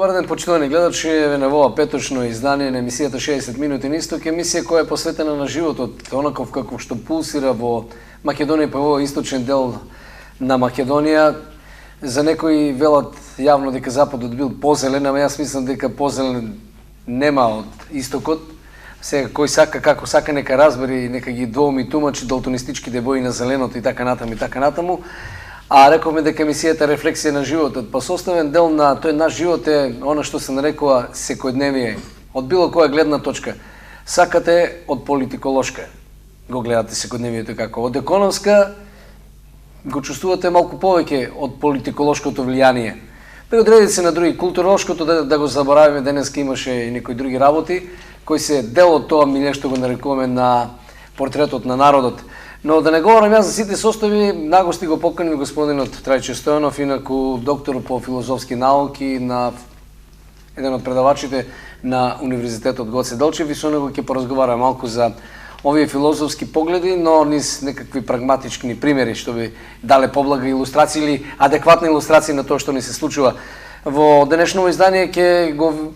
Добар ден, почитувани гледачи, на ова петочно издание на емисијата 60 минути на исток, емисија која е посветена на животот, онаков како што пулсира во Македонија, па во источен дел на Македонија. За некои велат јавно дека Западот бил позелен, ама јас мислам дека позелен нема од истокот. Сега кој сака, како сака, нека разбери, нека ги двоуми тумачи далтонистичките бои на зеленото и така натаму. А рековме дека емисијата рефлексија на животот, па составен дел на тој наш живот е она што се нарекува секојдневие. Од било која гледна точка. Сакате од политиколошка го гледате секојдневието како. Од економска го чувствувате малку повеќе од политиколошкото влијание. Преодреди се на други. Културолошкото да го заборавиме, денеска имаше и некои други работи, кои се дел од тоа миле што го нарекуваме на портретот на народот. Но да не говорам јас за сите состави, нагости го поканим господинот Трајче Стојанов, инаку доктор по филозофски науки, на еден од предавачите на Универзитетот Гоце Делчев, и со него ќе поразговараме малку за овие филозофски погледи, но низ некакви прагматични примери што би дале поблага илустрации или адекватна илустрација на тоа што ни се случува. Во денешното издание ќе го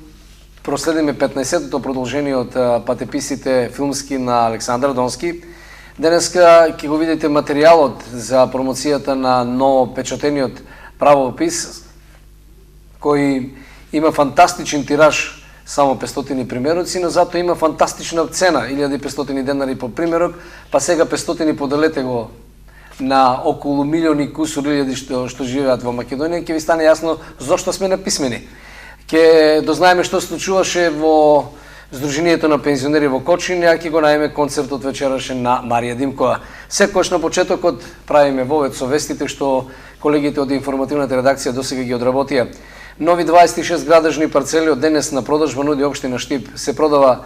проследиме 15-тото продолжение од патеписите филмски на Александар Донски. Денеска ќе го видите материјалот за промоцијата на ново печатениот правопис, кој има фантастичен тираж, само 500 примероци, но затоа има фантастична цена, 1500 денари по примерок, па сега 500 поделете го на околу милиони кусур илјади што живеат во Македонија, ќе ви стане јасно зошто сме написмени. Ќе дознаеме што се случуваше во Сдруженијето на пензионери во Кочин, ја ќе го најме концертот вечерашен на Марија Димкова. Секојаш на почетокот правиме вовед со вестите што колегите од информативната редакција досега ги одработија. Нови 26 градежни парцели од денес на продажба нуди општина Штип. Се продава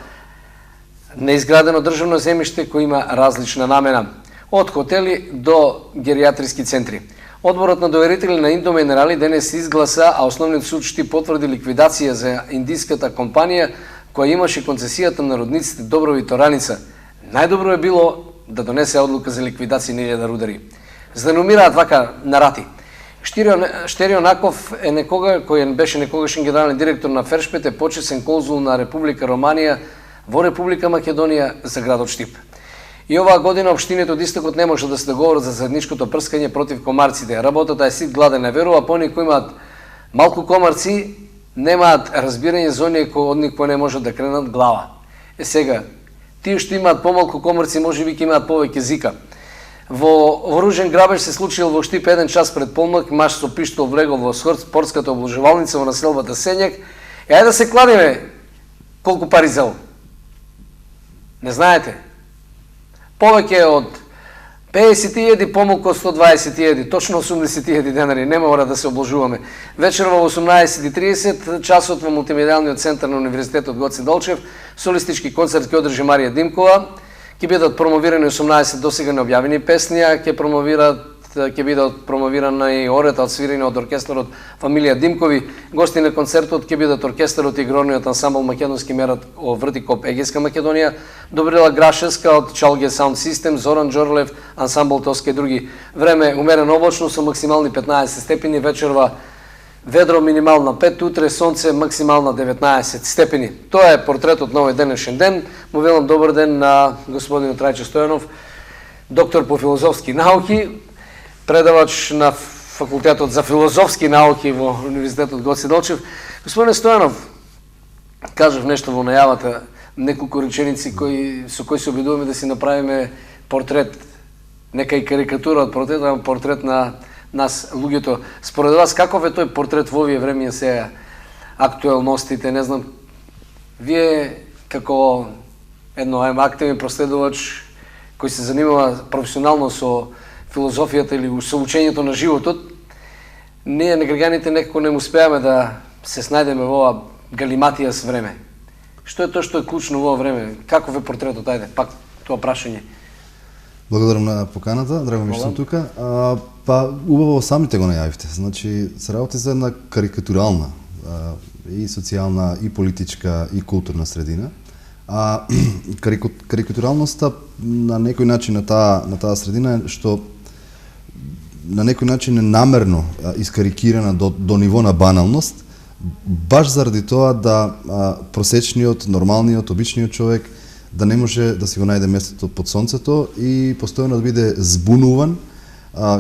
неизградено државно земјиште кој има различна намена, од хотели до геријатриски центри. Одборот на доверители на Индоминерали денес изгласа, а основниот суд Штип потврди ликвидација за индиската компанија која имаше концесијата на родниците Доброви и Тораница. Најдобро е било да донесе одлука за ликвидација на 1000 рудари. За да номираат вака нарати. Штерио Наков е некога кој беше некогашен генерален директор на Фершпет, е почесен конзул на Република Романија во Република Македонија за градот Штип. И оваа година општините од истокот не може да се договорат за заедничкото прскање против комарците. Работата е сит гладен, не верува, по кои имаат малку комарци, немаат разбирање за оние кои од нив не можат да кренат глава. Сега, тие што имаат помалку комарци, може би ќе имаат повеќе зика. Во оружен грабеж се случил во Штип 1 час пред полнок, маж со пиштол влегол во спортската обложувалница во населбата Сењак. Ајде да се кладиме колку пари зел. Не знаете? Повеќе од 50.000, помалку од 120.000, точно 80.000 денари, не мора да се обложуваме. Вечер во 18:30 часот во мултимедијалниот центар на Универзитетот Гоце Делчев солистички концерт ќе одржи Марија Димкова. Ќе бидат промовирани 18 досега необјавени песни, ќе бидат промовирана и орета одсвирени од оркестарот Фамилија Димкови. Гости на концертот ќе бидат оркестарот и игорниот ансамбл Македонски мерат Вртикоп Егејска Македонија, Добрила Грашевска од Чалге Саунд Систем, Зоран Джорлев, ансамбл Тоска и други. Време умерено облачно со максимални 15 степени, вечерва ведро минимална 5, утре сонце максимална 19 степени. Тоа е портретот на овој денешен ден. Му велам добар ден на господинот Трајче Стојанов, доктор по филозофски науки, предавач на факултетот за филозофски науки во Универзитетот Гоце Делчев. Господин Стојанов, кажав нешто во најавата, неколку реченици со кои се обидуваме да си направиме портрет, нека и карикатура од портрет на нас, луѓето. Според вас, каков е тој портрет во овие времења сега, актуелностите, не знам, вие како едно активен проследувач кој се занимава професионално со филозофијата или со учењето на животот, ние на граѓаните некако не успеаме да се снајдеме во ова галиматија с време. Што е тоа што е клучно во ова време? Каков е портретот? Ајде, пак тоа прашање. Благодарам на поканата, драго ми што сум тука. Па убаво самите го најавивте. Значи, се работи за една карикатурална и социјална, и политичка, и културна средина. Карикатуралноста на некој начин на таа средина е што на некој начин е намерно искарикирана до ниво на баналност, баш заради тоа да просечниот, нормалниот, обичниот човек да не може да си го најде местото под сонцето и постојано да биде збунуван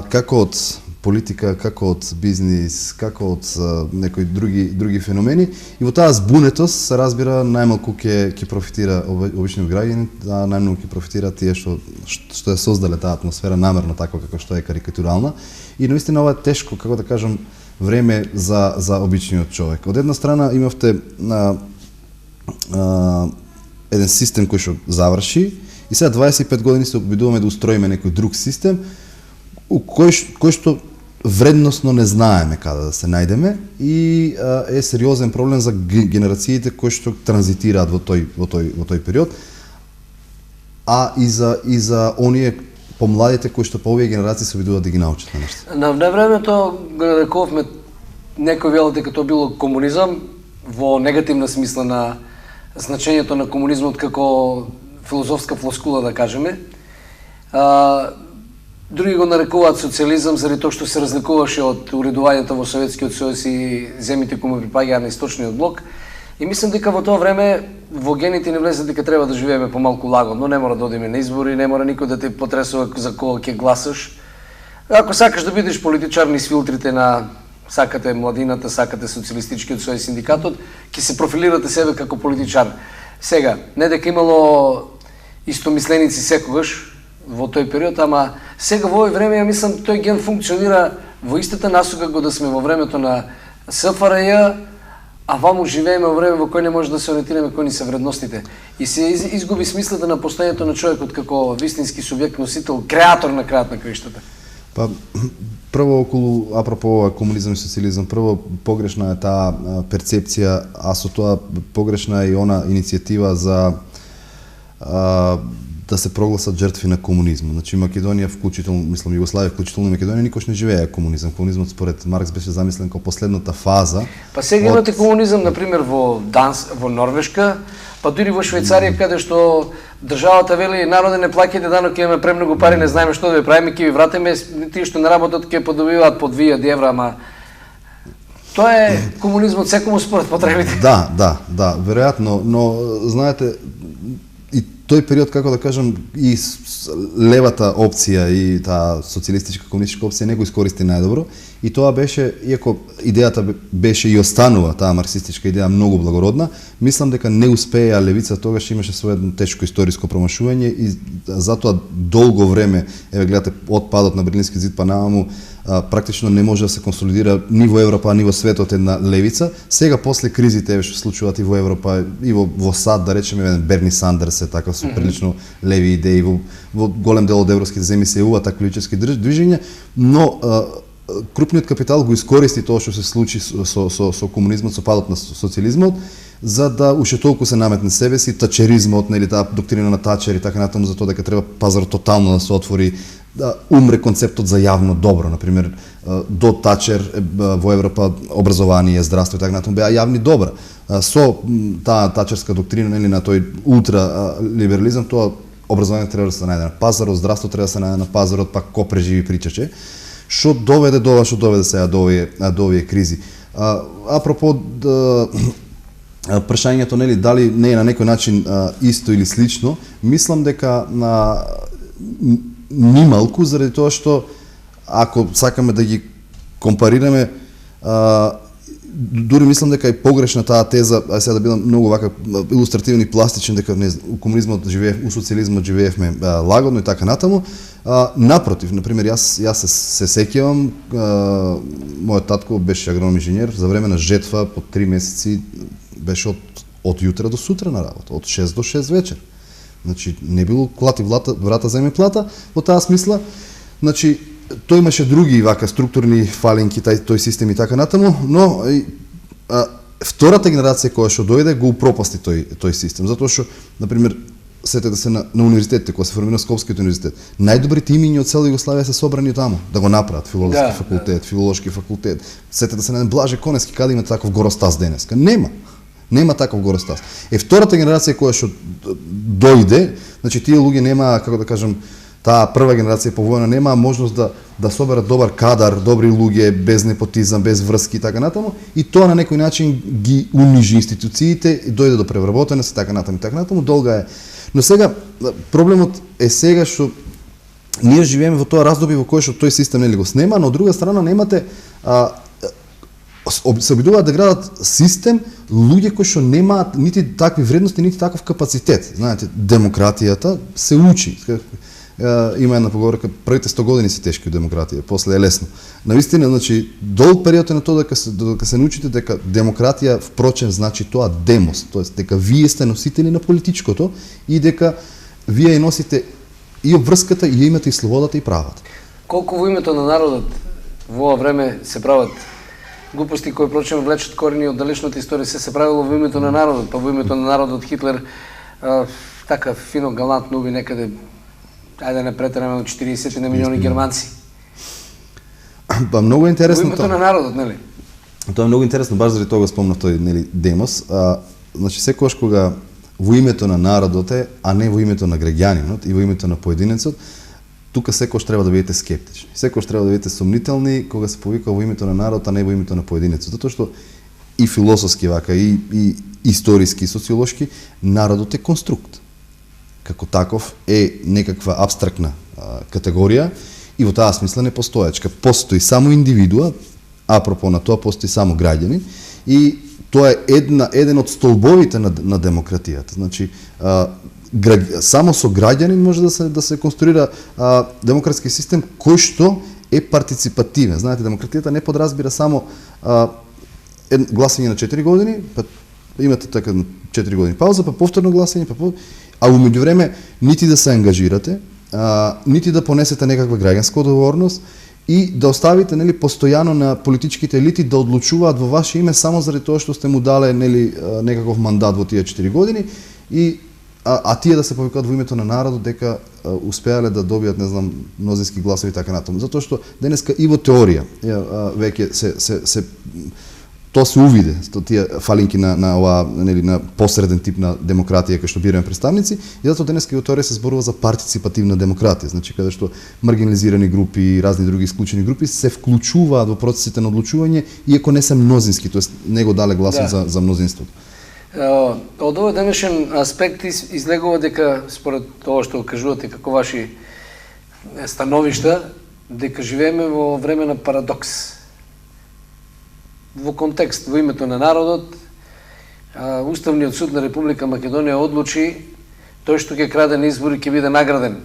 како од политика, како од бизнис, како од некои други феномени, и во таа збунетост се разбира најмалку ќе профитира обичниот граѓанин, а најмногу ќе профитира тие што е создале таа атмосфера намерно така како што е карикатурална, и наистина ова е тешко, како да кажам, време за обичниот човек. Од една страна имавте еден систем кој што заврши и сега 25 години се обидуваме да устроиме некој друг систем кој што вредносно не знаеме каде да се најдеме и е сериозен проблем за генерациите кои што транзитираат во тој период, а и за оние помладите кои што по овие генерации се обидуваат да ги научат на нешто. На времето го рековме, некој велат дека тоа било комунизам во негативна смисла на значењето на комунизмот како филозофска флоскула, да кажеме. Други го нарекуваат социализам заради тоа што се разликуваше од уредувањето во Советскиот сојуз и земите кои му припаѓаа на источниот блок. И мислам дека во тоа време во гените не влезе дека треба да живееме помалку лагодно, не мора да одиме на избори, не мора никој да те потресува за кого ќе гласаш. Ако сакаш да бидеш политичар низ филтрите на сакате младината, сакате социјалистичкиот сојуз, синдикатот, ќе се профилирате себе како политичар. Сега, не дека имало истомисленици секогаш во тој период, ама сега во овој време, ја мислам, тој ген функционира во истата насока го да сме во времето на СФРЈ, а ваму живееме во време во кој не може да се ориентираме кои ни се вредностите. И се изгуби смислата на постојањето на човекот како вистински субјект, носител, креатор на крајот на краиштата. Па, прво околу, апропо комунизам и социализам, прво погрешна е таа перцепција, а со тоа погрешна е и она иницијатива за да се прогласат жртви на комунизмот. Значи Македонија, вклучително, мислам Југославија, вклучително Македонија, никош не живее комунизам. Комунизмот според Маркс беше замислен како последната фаза. Па сега имате комунизам, например, во Норвешка, па дури во Швајцарија, каде што државата вели народе не плаќајте данок, имаме премногу пари, не знаеме што да ви правиме, ќе ви вратиме, тие што не работат ќе подобиваат по 2000 евра, ама тоа е комунизмот секому според потребите. Да, веројатно, но знаете, и тој период, како да кажам, и левата опција и таа социјалистичка комунистичка опција не го искористи најдобро, и тоа беше, иако идејата беше и останува таа марксистичка идеја многу благородна, мислам дека не успеа левица, тогаш имаше своје тешко историско промашување и затоа долго време, еве гледате, од падот на Берлински зид па наваму, практично не може да се консолидира ни во Европа, ни во светот една левица. Сега после кризите еве што случуваат и во Европа и во САД, да речеме, Берни Сандерс е така со прилично леви идеи, во голем дел од европските земји се јавуваат такви политички движења, но крупниот капитал го искористи тоа што се случи со комунизмот, со падот на социјализмот, за да уште толку се наметне себе си тачеризмот, нели таа доктрина на Тачер и така натаму, за тоа дека треба пазарот тотално да се отвори, да умре концептот за јавно добро. Например, до Тачер во Европа образование, здравство и така натаму беа јавни добра. Со таа тачерска доктрина, нели, на тој ултралиберализам, тоа образование треба да се најде на пазарот, здравство треба да се најде на пазарот, па ко преживи причаче. Што доведе до ова, што доведе сега до овие кризи. Апропо прашањето, нели, дали не е на некој начин исто или слично, мислам дека нималку, заради тоа што ако сакаме да ги компарираме, дури мислам дека е погрешна таа теза, а сега да бидам многу вака илустративен и пластичен, дека не у комунизмот живеев, у социјализмот живеевме лагодно и така натаму. Напротив, например, јас се сеќавам, мојот татко беше агроном инженер, за време на жетва по 3 месеци беше од јутра до сутра на работа, од 6 до 6 вечер. Значи, не било клати врата земе плата, во таа смисла. Значи, тој имаше други вака структурни фалинки, тој систем и така натаму, но втората генерација која што дојде го упропасти тој систем, затоа што, например, сетете се на универзитетите, кога се формира Скопскиот универзитет, најдобрите имиња од цела Југославија се собрани таму, да го направат филолошки факултет. Сетете се на Блаже Конески, каде има таков горостаз денеска? Нема таков горостаз. Втората генерација која што дојде, значи тие луѓе нема, како да кажам, таа прва генерација по војна немаа можност да соберат добар кадар, добри луѓе, без непотизам, без врски и така натаму, и тоа на некој начин ги унижи институциите и дојде до превработеност и така натаму, долга е. Но сега проблемот е сега што ние живееме во тоа раздобие во кое што тој систем нели го снема, но од друга страна немате се обидуваат да градат систем луѓе кои што немаат нити такви вредности, нити таков капацитет. Знаете, демократијата се учи. Има една поговорка, првите 100 години се тешки од демократија, после е лесно. Навистина, значи, долг период е на тоа дека се научите дека демократија впрочем значи тоа демос, тоест дека вие сте носители на политичкото и дека вие ја носите и обврската, и имате и слободата и правата. Колку во името на народот во ова време се прават глупости кои прочем влечат корени од далечната историја, се правило во името на народот, па во името на народот Хитлер така фино галантно уби некаде, ајде не претераме, 40 на милиони германци. Па многу интересно во името на народот, нели? Тоа е многу интересно, баш заради тоа го спомнав тој, нели, демос. Значи секогаш кога во името на народот е, а не во името на граѓанинот и во името на поединецот, тука секогаш треба да бидете скептични. Секогаш треба да бидете сомнителни кога се повика во името на народот, а не во името на поединецот. Затоа што и философски вака, и историски, и социолошки, народот е конструкт. Како таков е некаква абстрактна категорија и во таа смисла не постоечка. Постои само индивидуа, апропо на тоа постои само граѓанин и тоа е еден од столбовите на демократијата. Значи, само со граѓанин може да се конструира демократски систем кој што е партиципативен. Знаете, демократијата не подразбира само гласање на 4 години, па имате така 4 години пауза, па повторно гласање, а во меѓувреме нити да се ангажирате, нити да понесете некаква граѓанска одговорност и да оставите, нели, постојано на политичките елити да одлучуваат во ваше име само заради тоа што сте му дале, нели, некаков мандат во тие 4 години и тие да се повикаат во името на народот дека успеале да добијат, не знам, мнозински гласови и така натаму. Затоа што денеска и во теорија веќе се тоа се увиде, тие фалинки на ова, нели, на посреден тип на демократија кај што бираме представници, и затоа денеска во теорија се зборува за партиципативна демократија, значи каде што маргинализирани групи и разни други исклучени групи се вклучуваат во процесите на одлучување иако не се мнозински, тоест не го дале гласот за мнозинството. Од овој денешен аспект излегува дека, според тоа што кажувате како ваши становишта, дека живееме во време на парадокс. Во контекст, во името на народот, Уставниот суд на Република Македонија одлучи тој што ќе краде на избори ќе биде награден.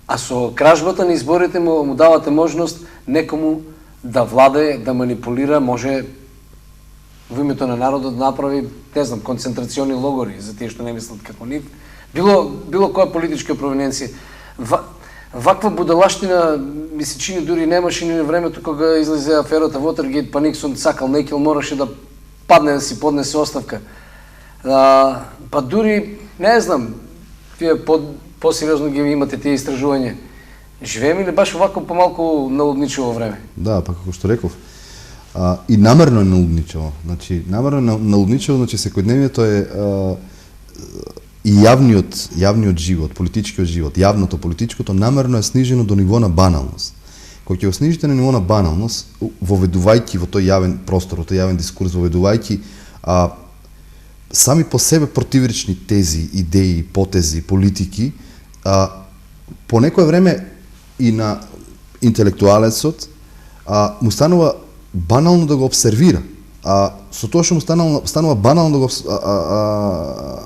А со кражбата на изборите му давате можност некому да владее, да манипулира, може во името на народот да направи, не знам, концентрациони логори за тие што не мислат како нив. Било која политичка провиненција. Ваква будалаштина ми се чини дури немаше ни на времето кога излезе аферата Watergate, па Никсон сакал некил мораше да падне да си поднесе оставка. Па дури, не знам, вие по-сериозно ги имате тие истражувања. Живееме ли баш овако помалку налудничево време? Да, па како што реков, и намерно е налудничево. Значи, намерно е налудничево, значи секојдневието е и јавниот живот, политичкиот живот, јавното политичкото намерно е снижено до ниво на баналност. Кога ќе го снижите на ниво на баналност, воведувајќи во тој јавен простор, во тој јавен дискурс, воведувајќи сами по себе противречни тези, идеи, потези, политики, по некое време и на интелектуалецот му станува банално да го обсервира. Со тоа што му станува банално да го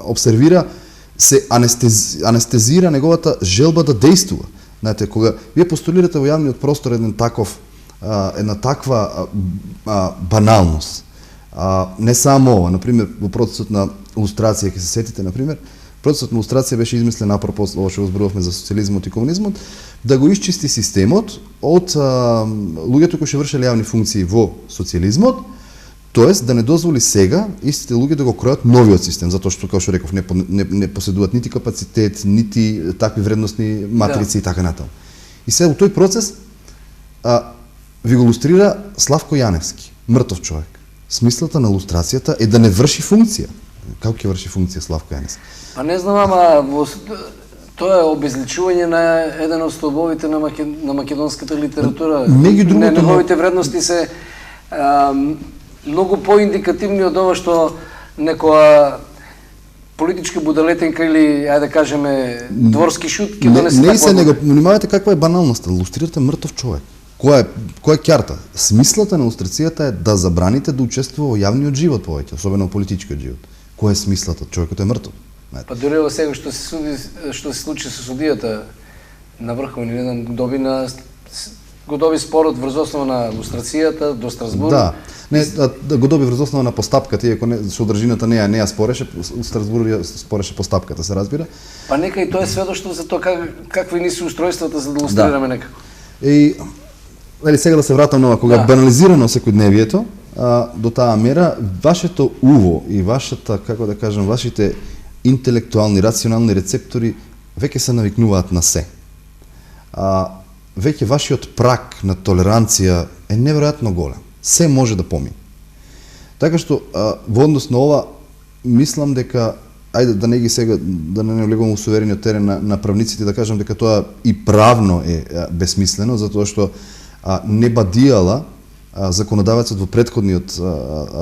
обсервира, се анестезира неговата желба да действува. Знаете, кога вие постулирате во јавниот простор една таква баналност, не само ова, например, во процесот на илустрација, ќе се сетите, например, процесот на илустрација беше измислен апропо ова што го зборувавме за социјализмот и комунизмот, да го исчисти системот од луѓето кои што вршеле јавни функции во социјализмот, тоест да не дозволи сега истите луѓе да го кројат новиот систем, затоа што, како што реков, не поседуваат нити капацитет, нити такви вредностни матрици и така натаму. И сега во тој процес ви го илустрира Славко Јаневски, мртов човек. Смислата на илустрацијата е да не врши функција. Како ќе врши функција Славко Јаневски? Па не знам, ама Тоа е обезличување на еден од столбовите на македонската литература. Меѓу другото, неговите вредности се многу поиндикативни од ова што некоја политичка будалетинка или, ајде да кажеме, дворски шут ќе донесе таква. Не се него, внимавајте каква е баналноста. Лустрирате мртов човек. Која е кјарта? Смислата на лустрацијата е да забраните да учествува во јавниот живот повеќе, особено во политичкиот живот. Која е смислата? Човекот е мртов. Па дури во сега што се случи со судијата на Врховни ред, го доби спорот врз основа на лустрацијата до Страсбург. Да, да го доби врз основа на постапката, иако содржината не ја спореше, Страсбург спореше постапката, се разбира. Па нека и тоа е сведоштво за тоа какви ни се устройствата за да лустрираме некако. И сега да се вратам на ова, кога банализирано секојдневието, до таа мера вашето уво и вашата, како да кажам, вашите интелектуални, рационални рецептори веќе се навикнуваат на се. Веќе вашиот праг на толеранција е неверојатно голем. Се може да помине. Така што во однос на ова мислам дека ајде да не ги сега да не влегувам во суверениот терен на правниците, да кажам дека тоа и правно е бесмислено, затоа што не бадијала законодавецот во претходниот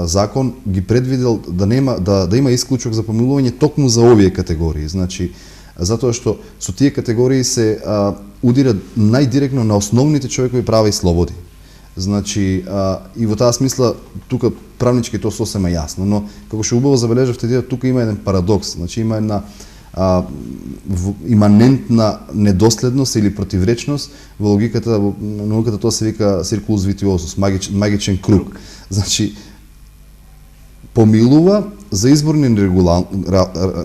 закон ги предвидел да има исклучок за помилување токму за овие категории. Значи, затоа што со тие категории се удира најдиректно на основните човекови права и слободи. Значи, и во таа смисла, тука правнички тоа сосема јасно, но како што убаво забележавте, тука има еден парадокс, значи има една иманентна недоследност или противречност во логиката, во науката тоа се вика circulus vitiosus, магичен круг. Значи, помилува за изборни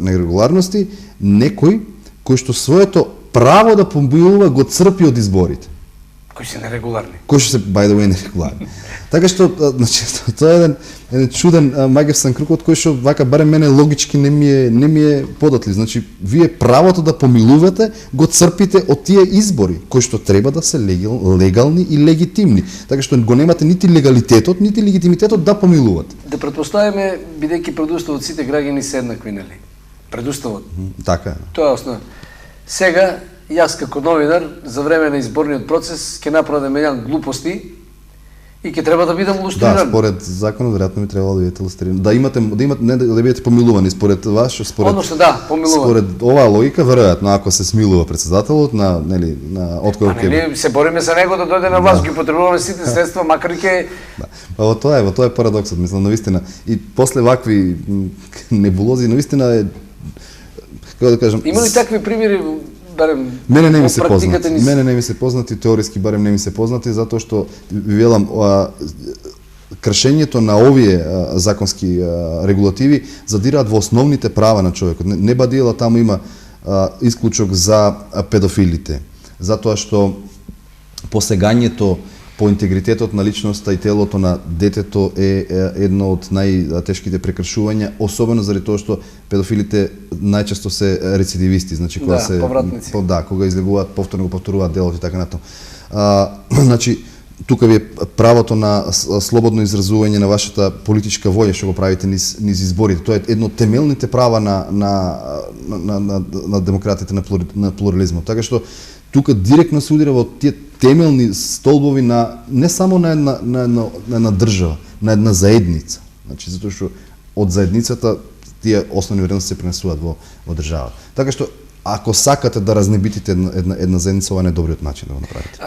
нерегуларности некој кој што своето право да помилува го црпи од изборите. Кои се нерегуларни. Кои што се, by the way, нерегуларни. Така што, значи, тоа е еден чуден магиосен круг, од кој што вака барем мене логички не ми е податли. Значи, вие правото да помилувате го црпите од тие избори, кои што треба да се легални и легитимни. Така што го немате нити легалитетот, нити легитимитетот да помилувате. Да претпоставиме, бидејќи предуставот сите граѓани се еднакви, нели? Предуставот. Така е. Тоа е основа. Сега, јас како новинар, за време на изборниот процес, ќе направам еден глупости и ќе треба да бидам лустриран. Да, според законот веројатно би требало да бидете лустрирани. Да имате не да бидете помилувани според ваш, според помилувани. Според оваа логика веројатно ако се смилува председателот на откој ќе се бориме за него да дојде на власт, ги потребуваме сите средства, макар и ќе Во тоа е парадоксот, мислам навистина. И после вакви небулози навистина е како да кажам. Има ли такви примери? Мене не ми се познати. Мене не ми се познати, теориски барем не ми се познати, затоа што велам кршењето на овие законски регулативи задираат во основните права на човекот. Не бадијала таму има исклучок за педофилите, затоа што посегањето по интегритетот на личноста и телото на детето е едно од најтешките прекршувања, особено заради тоа што педофилите најчесто се рецидивисти, значи кога повратници. Кога излегуваат, повторно го повторуваат делот и така натаму. Значи тука ви е правото на слободно изразување на вашата политичка волја што го правите низ изборите. Тоа е едно од темелните права на демократите, на плурализмот. Така што тука директно се удира во тие темелни столбови на не само на една држава, на една заедница. Значи затоа што од заедницата тие основни вредности се пренесуваат во државата. Така што ако сакате да разнебитите една заедница, ова е најдобриот начин да го направите.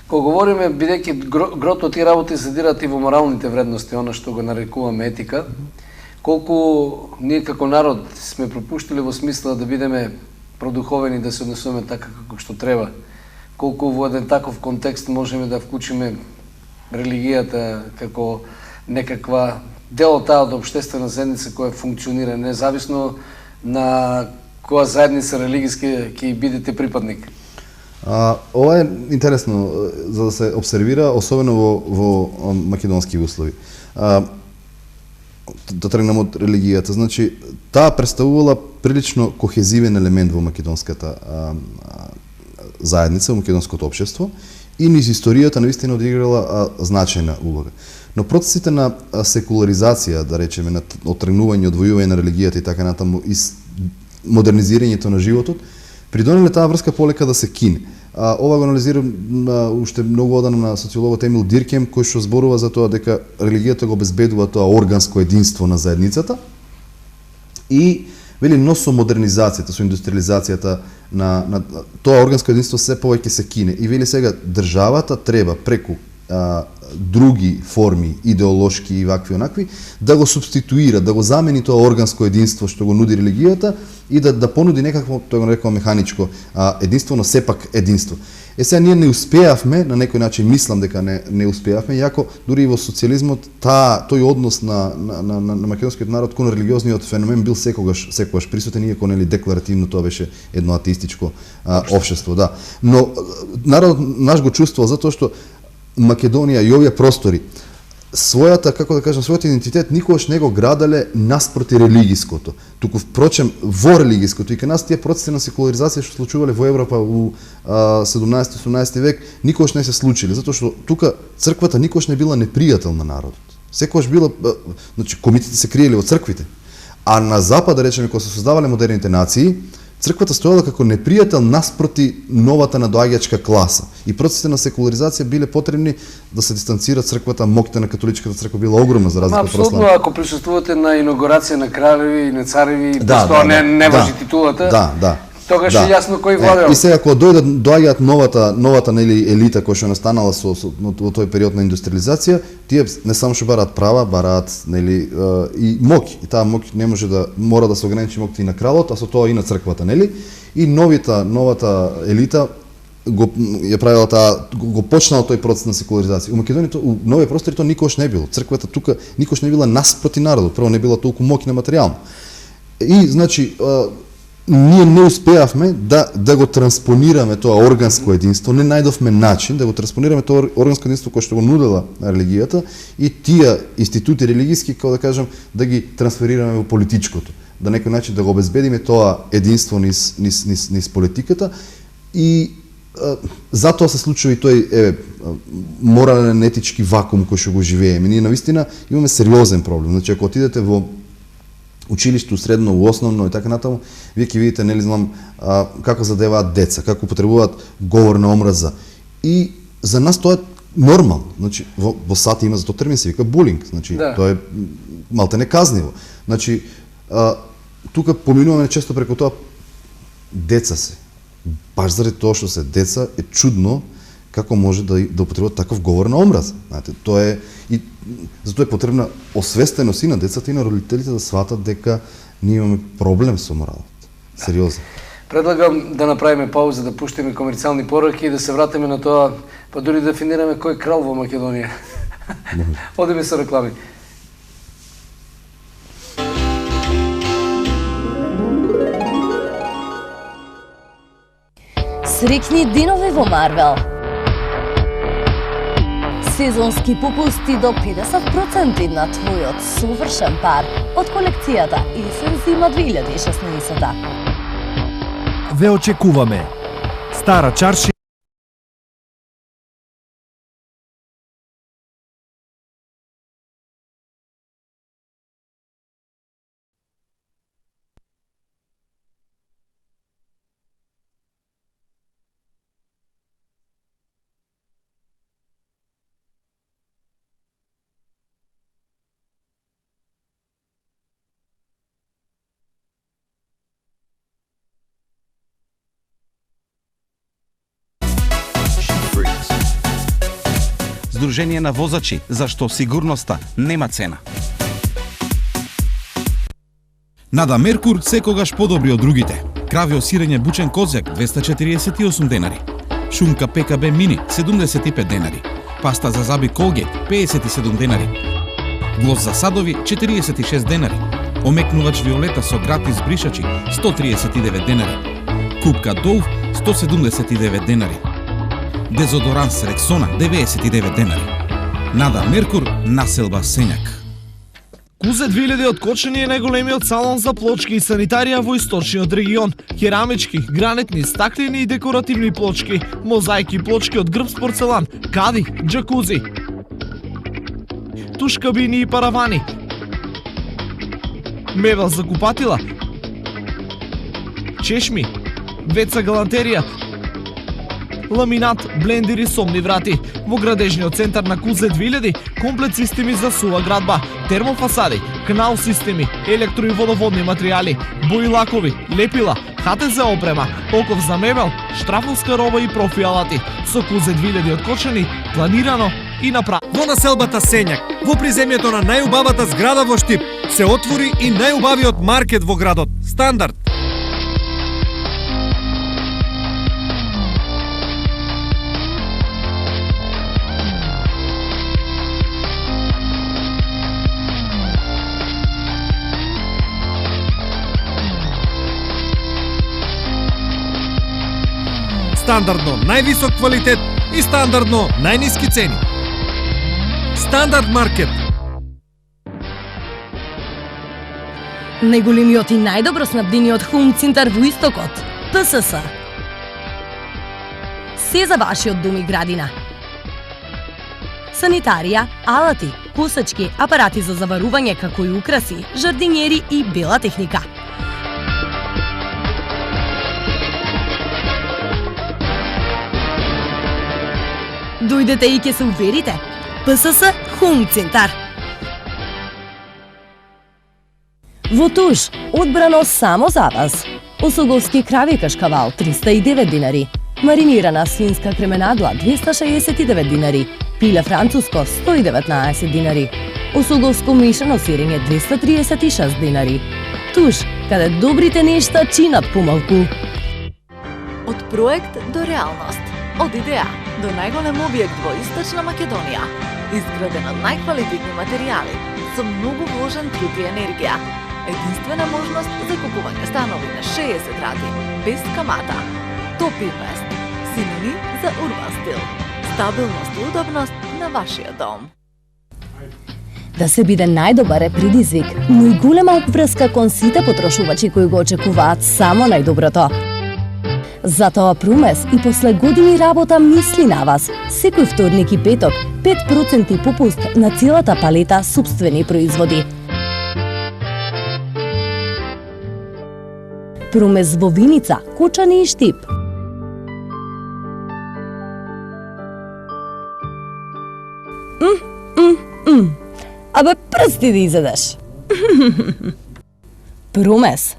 Кога говориме, бидејќи грото тие работи задираат и во моралните вредности, она што го нарекуваме етика, колку ние како народ сме пропуштили во смисла да бидеме продуховени, да се однесуваме така како што треба, колку во еден таков контекст можеме да вклучиме религијата како некаква дел од таа од општествена заедница која функционира независно на која заедница религијска ќе бидете припадник. Ова е интересно за да се обсервира, особено во македонски услови. Да тргнем од религијата. Значи, таа представувала прилично кохезивен елемент во македонската заедница, во македонското општество и низ историјата навистина одиграла значајна улога. Но процесите на секуларизација, да речеме, на отргнување, одвојување на религијата и така натаму, и модернизирањето на животот, придонеле таа врска полека да се кине. Ова го анализирам уште многу одано на социологот Емил Диркем, кој што зборува за тоа дека религијата го обезбедува тоа органско единство на заедницата и вели, но со модернизацијата, со индустриализацијата на тоа органско единство се повеќе се кине. И вели сега, државата треба преку други форми, идеолошки и вакви онакви, да го субституира, да го замени тоа органско единство што го нуди религијата и да понуди некакво, тој го нарекува механичко, единство, но сепак единство. Сега ние не успеавме, на некој начин мислам дека не успеавме, иако дури и во социјализмот тој однос на македонскиот народ кон религиозниот феномен бил секогаш присутен, иако нели декларативно тоа беше едно атеистичко општество, да. Но народот наш го чувствувал затоа што Македонија и овие простори својата, како да кажам, својот идентитет никогаш не го граделе наспроти религиското, туку впрочем во религиското. И кај нас тие процеси на секуларизација што случувале во Европа у 17-18 век никогаш не се случиле, затоа што тука црквата никогаш не била непријател на народот. Секогаш била, значи комитети се криеле во црквите. А на запад, да речеме, кога се создавале модерните нации, црквата стоела како непријател наспроти новата надоаѓачка класа. И процесите на секуларизација биле потребни да се дистанцира црквата, моќта на католичката црква била огромна за разлика од православната. Апсолутно, ако присуствувате на инаугурација на кралеви и на цареви, тоа не важи титулата. Тогаш е јасно кој владеел. И сега кога доаѓаат новата нели елита која што настанала во тој период на индустриализација, тие не само што бараат права, бараат нели и моќ. И таа моќ не може мора да се ограничи моќта и на кралот, а со тоа и на црквата, нели? И новата елита ја правила го почнала тој процес на секуларизација. У Македонија, у нови простори тоа никогаш не било. Црквата тука никогаш не била наспроти народот. Прво не била толку моќна материјално. И значи ние не успеавме да го транспонираме тоа органско единство, не најдовме начин да го транспонираме тоа органско единство кое што го нудела религијата и тие институти религиски, како да кажам, да ги трансферираме во политичкото, да некој начин да го обезбедиме тоа единство низ политиката и затоа се случува и тој морален етички вакуум кој што го живееме. Ние навистина имаме сериозен проблем. Значи ако отидете во училиште, средно, основно и така натаму, вие ќе видите, нели знам, како задеваат деца, како употребуваат говор на омраза. И за нас тоа е нормално. Значи во САД има за тоа термин се вика булинг. Значи тоа е малтене казниво. Значи тука поминуваме често преку тоа деца се. Баш заради тоа што се деца е чудно како може да употребуваат таков говор на омраза. Знаете, тоа е и затоа е потребна освестеност и на децата и на родителите да сватат дека ние имаме проблем со моралот. Сериозно. Предлагам да направиме пауза, да пуштиме комерцијални пораки и да се вратиме на тоа, па дури да дефинираме кој крал во Македонија. Одиме со реклами. Среќни денови во Марвел. Сезонски попусти до 50% на твојот совршен пар од колекцијата Есен зима 2016. Ве очекуваме. Стара чаршија. Сдружение на возачи, зашто сигурноста нема цена. Нада Меркур секогаш подобри од другите. Кравио сирење бучен козјак 248 денари. Шунка ПКБ мини 75 денари. Паста за заби Колгейт 57 денари. Глос за садови 46 денари. Омекнувач Виолета со гратис бришачи 139 денари. Купка Долв 179 денари. Дезодоранс Рексона 99 денари. Нада Меркур, населба Сењак. Кузе 2000 од Кочани е најголемиот салон за плочки и санитарија во источниот регион. Керамички, гранитни, стаклени и декоративни плочки, мозаики плочки од грб порцелан, кади, џакузи, туш кабини и паравани, мебел за купатила, чешми, ветса галантерија, ламинат, блендери, сомни врати. Во градежниот центар на Кузе 2000 комплет системи за сува градба, термофасади, канал системи, електро и водоводни материјали, бои лакови, лепила, ХТЗ опрема, оков за мебел, штрафовска роба и профи алати. Со Кузе 2000 откочени, планирано и направено. Во населбата Сењак, во приземјето на најубавата зграда во Штип, се отвори и најубавиот маркет во градот, Стандард. Стандардно највисок квалитет и стандардно најниски цени. Стандард маркет. Најголемиот и најдобро снабдениот Home Center во Истокот, ПСС. Се за вашиот дом и градина. Санитарија, алати, косачки, апарати за заварување како и украси, жардинјери и бела техника. Дојдете и ќе се уверите. ПСС Home Center. Во Туш, одбрано само за вас. Осоговски крави кашкавал 309 динари. Маринирана свинска кременадла 269 динари. Пиле француско 119 динари. Осоговско мишано сирење 236 динари. Туш, каде добрите нешта чинат помалку. Од проект до реалност. Од идеја до најголем објект во Источна Македонија. Изграден од најквалитетни материјали, со многу вложен труд и енергија. Единствена можност за купување станови на 60 рати, без камата. Топ Инвест. Синоним за урбан стил. Стабилност и удобност на вашиот дом. Да се биде најдобар е предизвик, но и голема обврска кон сите потрошувачи кои го очекуваат само најдоброто. Затоа Прумес и после години работа мисли на вас. Секој вторник и петок 5% попуст на целата палета сопствени производи. Прумес во Виница, Кочани и Штип. Абе прсти да изедеш. Прумес.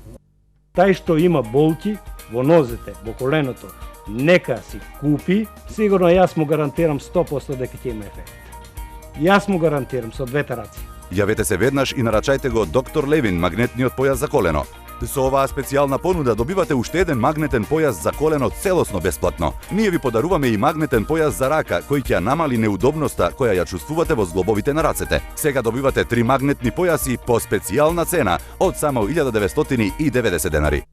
Тај што има болки во нозете, во коленото, нека си купи, сигурно јас му гарантирам 100% дека ќе има ефект. Јас му гарантирам со двете раци. Јавете се веднаш и нарачајте го Доктор Левин, магнетниот појас за колено. Со оваа специјална понуда добивате уште еден магнетен појас за колено целосно бесплатно. Ние ви подаруваме и магнетен појас за рака, кој ќе ја намали неудобноста која ја чувствувате во зглобовите на рацете. Сега добивате 3 магнетни појаси по специјална цена од само 1990 денари.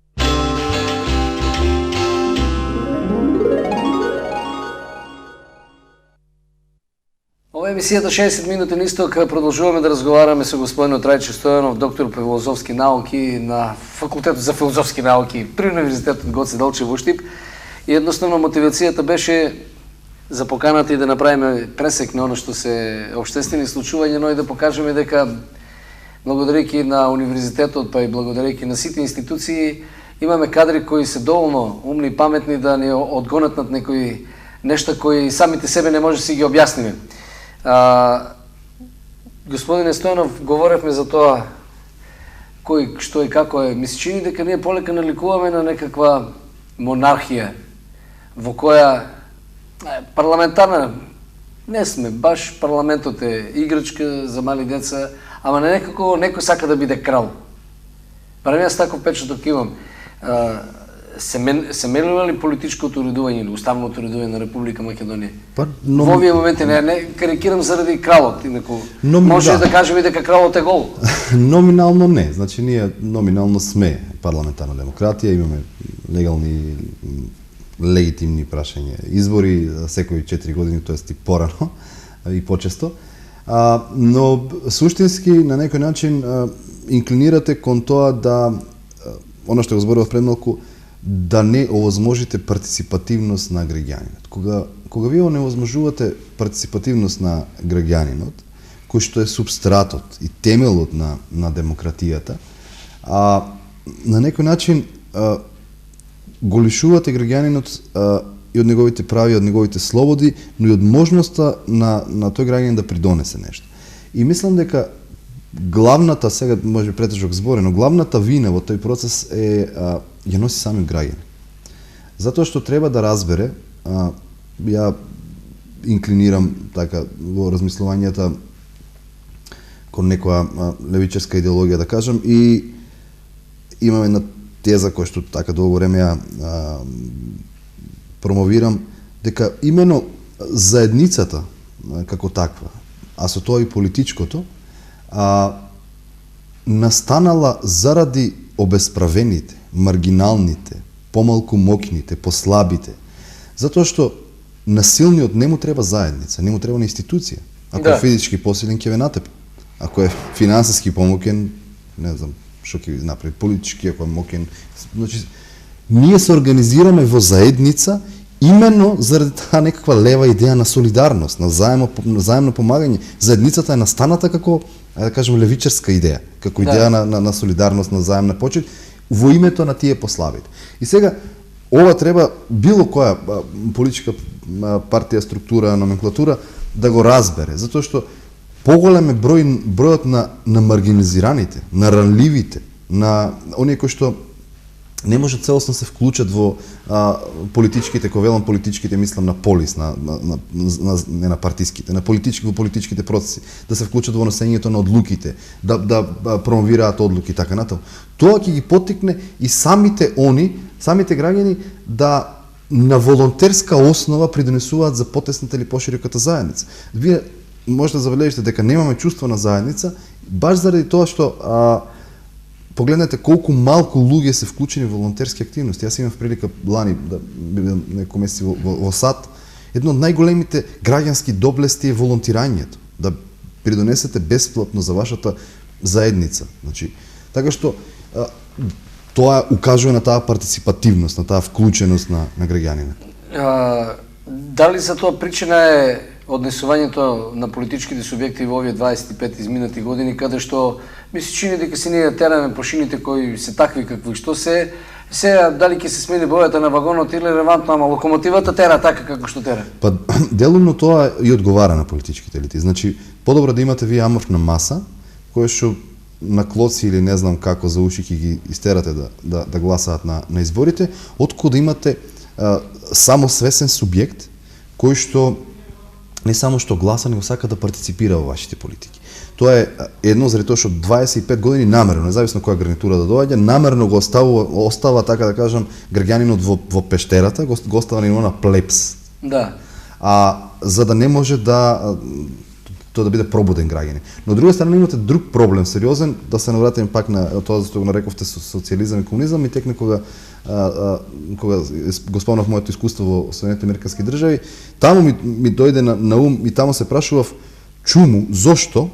Ова е емисијата 60 минути на исток. Продолжуваме да разговараме со господинот Трајче Стојанов, доктор по филозофски науки на Факултетот за филозофски науки при Универзитетот Гоце Делчев во Штип. И едноставно мотивацијата беше за поканата и да направиме пресек на оно што се општествени случувања, но и да покажеме дека благодарејќи на Универзитетот, па и благодарејќи на сите институции, имаме кадри кои се доволно умни и паметни да ни одгонат над некои нешта кои самите себе не може да си ги објасниме. Господине Стојанов, говоревме за тоа кој, што и како е. Ми се чини дека ние полека наликуваме на некаква монархија во која парламентарна не сме, баш парламентот е играчка за мали деца, ама не некако некој сака да биде крал. Барем јас таков печаток имам. Се менува ли политичкото уредување или уставното уредување на Република Македонија? Во овие моменти не карикирам заради кралот, инаку може да кажеме дека кралот е гол. Номинално не, значи ние номинално сме парламентарна демократија, имаме легални легитимни прашања избори секои 4 години, тоест и порано и почесто. Но суштински на некој начин инклинирате кон тоа да она што го зборував пред малку, да не овозможите партиципативност на граѓанинот. Кога вие оневозможувате партиципативност на граѓанинот, кој што е субстратот и темелот на демократијата, на некој начин го лишувате граѓанинот и од неговите прави, од неговите слободи, но и од можноста на тој граѓанин да придонесе нешто. И мислам дека главната, сега може претежок збори, но главната вина во тој процес ја носи самиот граѓанин. Затоа што треба да разбере, ја инклинирам така во размислувањата кон некоја левичарска идеологија, да кажам, и имам една теза која што така долго време ја промовирам, дека имено заедницата како таква, а со тоа и политичкото, настанала заради обесправените, маргиналните, помалку моќните, послабите. Затоа што на силниот не му треба заедница, не му треба на институција. Ако е физички посилен, ќе ве натепи. Ако е финансиски помоќен, не знам, што ќе ви направи, политички, ако е моќен. Значи, ние се организираме во заедница именно заради таа некаква лева идеја на солидарност, на заемно помагање. Заедницата е настаната како, да кажем, левичарска идеја, како идеја на солидарност, на заемна почит, во името на тие послабите. И сега, ова треба било која политичка партија, структура, номенклатура да го разбере, затоа што поголем е бројот на маргинализираните, на ранливите, на оние кои што не може целосно се вклучат во политичките, кога велам политичките, мислам на полис, не на партиските, во политичките процеси, да се вклучат во носењето на одлуките, да промовираат одлуки, така натаму. Тоа ќе ги поттикне и самите граѓани да на волонтерска основа придонесуваат за потесната или пошироката заедница. Вие може да забележите дека немаме чувство на заедница, баш заради тоа што погледнете колку малку луѓе се вклучени во волонтерски активности. Јас имав прилика лани да бидам некој месец во САД. Едно од најголемите граѓански доблести е волонтирањето, да придонесете бесплатно за вашата заедница. Значи, така што тоа укажува на таа партиципативност, на таа вклученост на граѓанина. Дали за тоа причина е однесувањето на политичките субјекти во овие 25 изминати години, каде што ми се чини дека се ние тераме по шините кои се такви какви што се, сега дали ќе се смени бојата на вагонот или релевантно, ама локомотивата тера така како што тера. Па делумно тоа и одговара на политичките елити. Значи, подобро да имате вие аморфна маса која што на клоци или не знам како за уши ќе ги истерате да гласаат на изборите, откако да имате самосвесен субјект кој што не само што гласа, него сака да партиципира во вашите политики. Тоа е едно заради тоа што 25 години намерно, независно која гарнитура да доаѓа, намерно го остава така да кажам граѓанинот во пештерата, го остава на плебс. Да. За да не може тоа да биде пробуден граѓанин. Но од друга страна имате друг проблем сериозен, да се навратиме пак на тоа што го нарековте социјализам и комунизам, и текне кога го спомнав моето искуство во Соединетите американски држави, таму ми дојде на ум и таму се прашував чуму зошто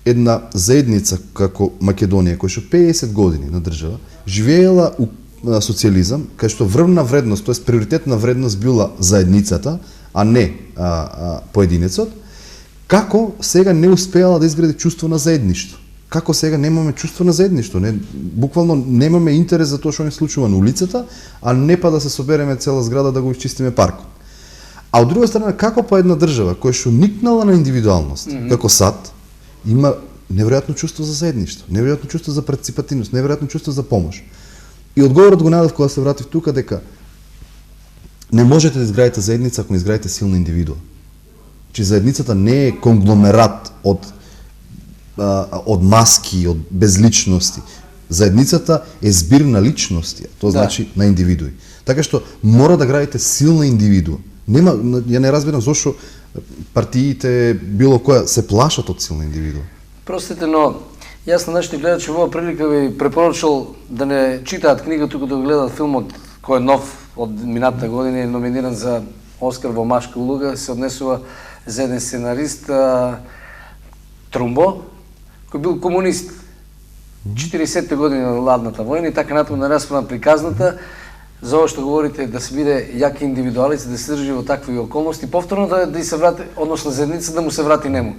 една заедница како Македонија, која што 50 години на држава, живеела социјализам, кај што врвна вредност, тоест приоритетна вредност била заедницата, а не поединецот, како сега не успеала да изгради чувство на заедништво? Како сега немаме чувство на заедништво? Буквално немаме интерес за тоа што не случува на улицата, а не па да се собереме цела зграда да го изчистиме паркот. А од друга страна, како па една држава која што никнала на индивидуалност, како САД, има неверојатно чувство за заедништво, неверојатно чувство за партиципативност, неверојатно чувство за помош. И одговорот го најдов кога се вратив тука дека не можете да изградите заедница ако не изградите силна индивидуа. Че заедницата не е конгломерат од маски, од безличности. Заедницата е збир на личности, тоа значи на индивидуи. Така што мора да градите силна индивидуа. Ја не разбирам зошто партиите било која се плашат од силна индивидуа. Простите, но јас на нашите гледачи во оваа прилика ви препорачал да не читаат книга, туку да го гледаат филмот кој е нов од минатата година, е номиниран за Оскар во машка улога, се однесува за еден сценарист Трумбо, кој бил комунист 40-те години на ладната војна и така натаму нараспона приказната за ова што говорите да се биде јак индивидуалист, да се држи во такви околности, повторно да се врати, односно заедница да му се врати нему.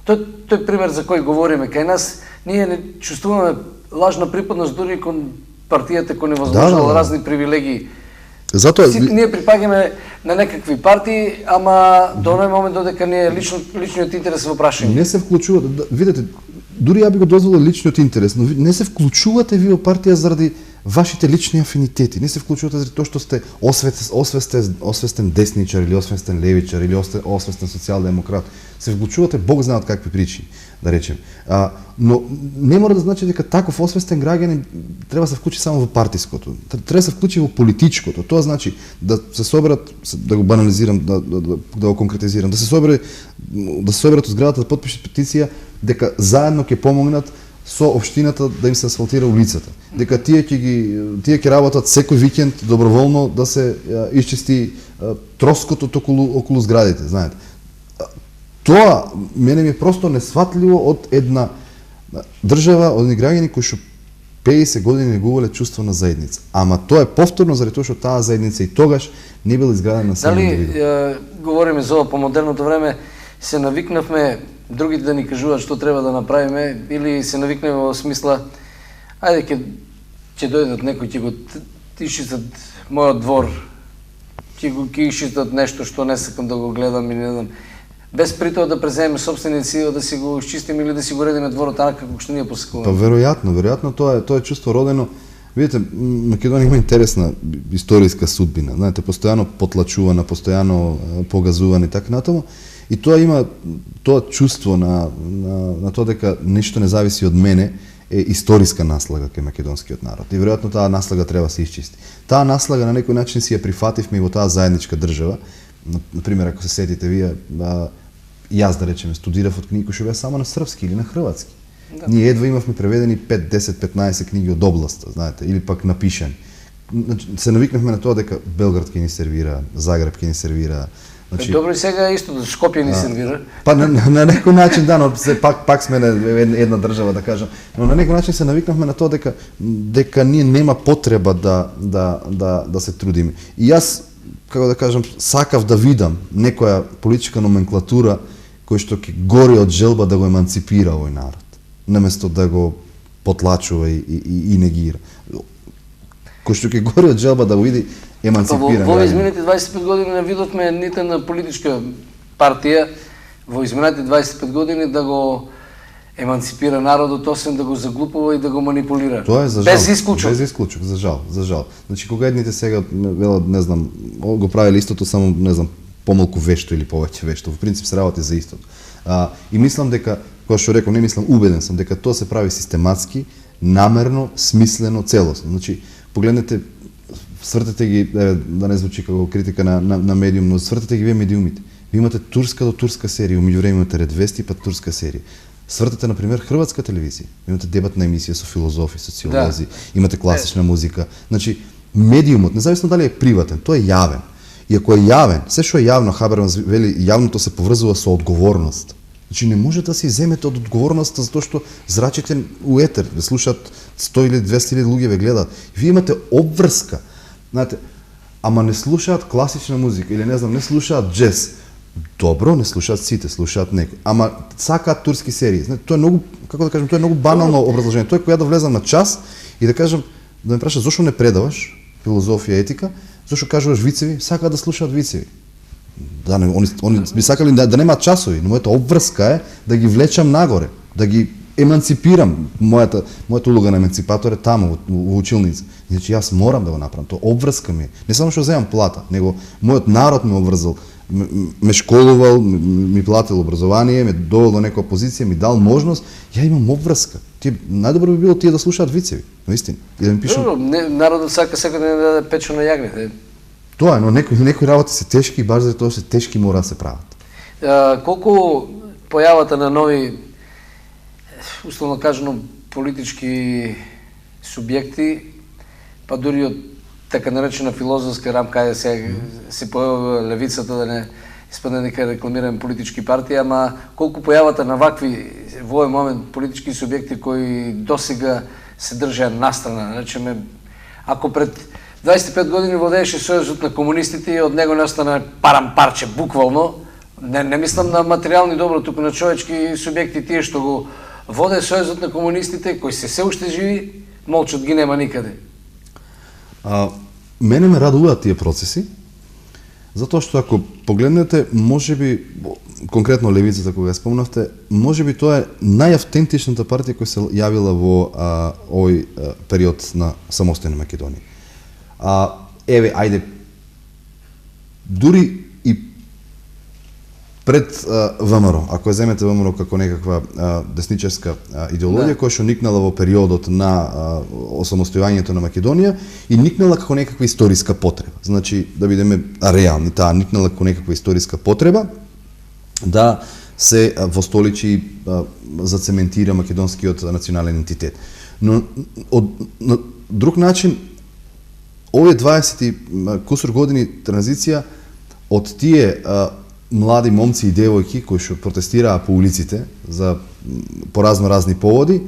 Тој пример за кој говориме кај нас, ние не чувствуваме лажна припадност дури кон партијата кој не возможила Да. разни привилегии. Затоа Сите ние припаѓаме на некакви партии, ама до оној момент додека не е личниот интерес во прашање. не се вклучувате, видете, дури ја би го дозволил личниот интерес, но не се вклучувате ви во партија заради вашите лични афинитети. Не се вклучувате заради тоа што сте освестен десничар или освестен левичар или освестен социјалдемократ. Се вклучувате Бог знае од какви причини, да речем. Но не мора да значи дека таков освестен граѓанин треба да се вклучи само во партиското. Треба да се вклучи во политичкото. Тоа значи да се соберат, да го банализирам, да го конкретизирам, да се соберат од зградата да подпишат петиција дека заедно ќе помогнат со општината да им се асфалтира улицата. Дека тие ќе работат секој викенд доброволно да се исчисти троското околу зградите, знаете. Тоа мене ми е просто несватливо од една држава, од едни граѓани кои што 50 години негувале чувство на заедница. Ама тоа е повторно заради тоа што таа заедница и тогаш не била изградена само Дали говориме за ова по модерното време, се навикнавме другите да ни кажуваат што треба да направиме или се навикнеме во смисла ајде ќе дојдат некои ќе го ишчистат мојот двор, ќе ишчистат нешто што не сакам да го гледам и не знам. Без при тоа да преземеме собствена иницијатива да си го исчистиме или да си го редиме дворот така како што ние посакуваме. Па веројатно тоа е чувство родено. Видите, Македонија има интересна историска судбина. Знаете, постојано потлачувана, постојано погазувана и така натаму. И тоа има тоа чувство на тоа дека ништо не зависи од мене е историска наслага кај македонскиот народ. И веројатно таа наслага треба да се исчисти. Таа наслага на некој начин си ја прифативме и во таа заедничка држава. Например, ако се сетите вие, јас да речеме студирав од книги кои што беа само на српски или на хрватски. Да. Ние едва имавме преведени 5, 10, 15 книги од областа, знаете, или пак напишани. Се навикнавме на тоа дека Белград ќе ни сервира, Загреб ќе ни сервира. Значи, добро и сега исто да Скопје ни сервира. Па на некој начин да, но се пак сме една држава да кажам, но на некој начин се навикнавме на тоа дека ние нема потреба да се трудиме. И јас, како да кажам, сакав да видам некоја политичка номенклатура кој што ќе гори од желба да го еманципира овој народ, наместо да го потлачува и негира. Кој што ќе гори од желба да го види еманципиран. Во изминалите 25 години не видовме нито на политичка партија во изминалите 25 години да го еманципира народот, освен да го заглупува и да го манипулира. Тоа е за жал. Без исклучок. Без исклучок, за жал. Значи кога едните сега велат, не знам, го правеле истото, само не знам, помалку вешто или повеќе вешто. Во принцип се работи за истото. И мислам дека, кога што реков, не мислам, убеден сум дека тоа се прави систематски, намерно, смислено, целосно. Значи, погледнете, свртете ги, да не звучи како критика на медиум, но свртете ги вие медиумите. Ви имате турска до турска серија, меѓувреме имате Ред Вести па турска серија. Свртете, например, хрватска телевизија. Имате дебатна емисија со филозофи, социолози, имате класична музика. Значи, медиумот, независно дали е приватен, тој е јавен. И ако е јавен, се што е јавно, Хаберман вели, јавното се поврзува со одговорност. Значи, не може да се иземете од одговорноста затоа што зрачите у етер, ве слушаат 100 или 200 или луѓе ве гледаат. Вие имате обврска. Знаете, ама не слушаат класична музика или не знам, не слушаат джез. Добро, не слушаат сите, слушаат некои. Ама сакаат турски серии. Знаете, тоа е многу, како да кажам, тоа е многу банално образложение. Тоа е кога да влезам на час и да кажам, да ме прашат зошто не предаваш филозофија, етика, зошто кажуваш вицеви, сакаат да слушаат вицеви. Да, они би сакали да немаат часови, но мојата обврска е да ги влечам нагоре, да ги еманципирам. Мојата улога на еманципатор е таму во училница. Значи јас морам да го направам, тоа обврска ми е. Не само што земам плата, него мојот народ ме обврзал, ме школувал, ми платил образование, ме довел до некоја позиција, ми дал можност, ја имам обврска. Најдобро би било тие да слушаат вицеви, наистина. И да ми пишат. Добро, народот сака да не даде печо на јагнете. Тоа е, но некои работи се тешки и баш за тоа се тешки мора да се прават. Колку појавата на нови, условно кажано, политички субјекти, па дури од така наречена филозофска рамка, каде се појавува левицата, да не испадне дека рекламираме политички партии, ама колку појавата на вакви во овој момент политички субјекти кои досега се држеа настрана, речеме, ако пред 25 години владееше Сојузот на комунистите и од него не остана парам парче, буквално, не мислам на материјални добро, туку на човечки субјекти, тие што го воде Сојузот на комунистите, кои се уште живи, молчат ги нема никаде. Мене ме радуваат тие процеси, затоа што ако погледнете, можеби, конкретно левицата кога ја спомнавте, можеби тоа е најавтентичната партија која се јавила во овој период на самостојна Македонија. Еве, ајде, дури и пред ВМРО, ако ја земете ВМРО како некаква десничарска идеологија, која што никнала во периодот на осамостојувањето на Македонија и никнала како некаква историска потреба. Значи, да бидеме реални, таа никнала како некаква историска потреба да се востоличи, зацементира македонскиот национален идентитет. Но на друг начин, овие 20 кусур години транзиција од тие млади момци и девојки кои што протестираа по улиците по разни поводи,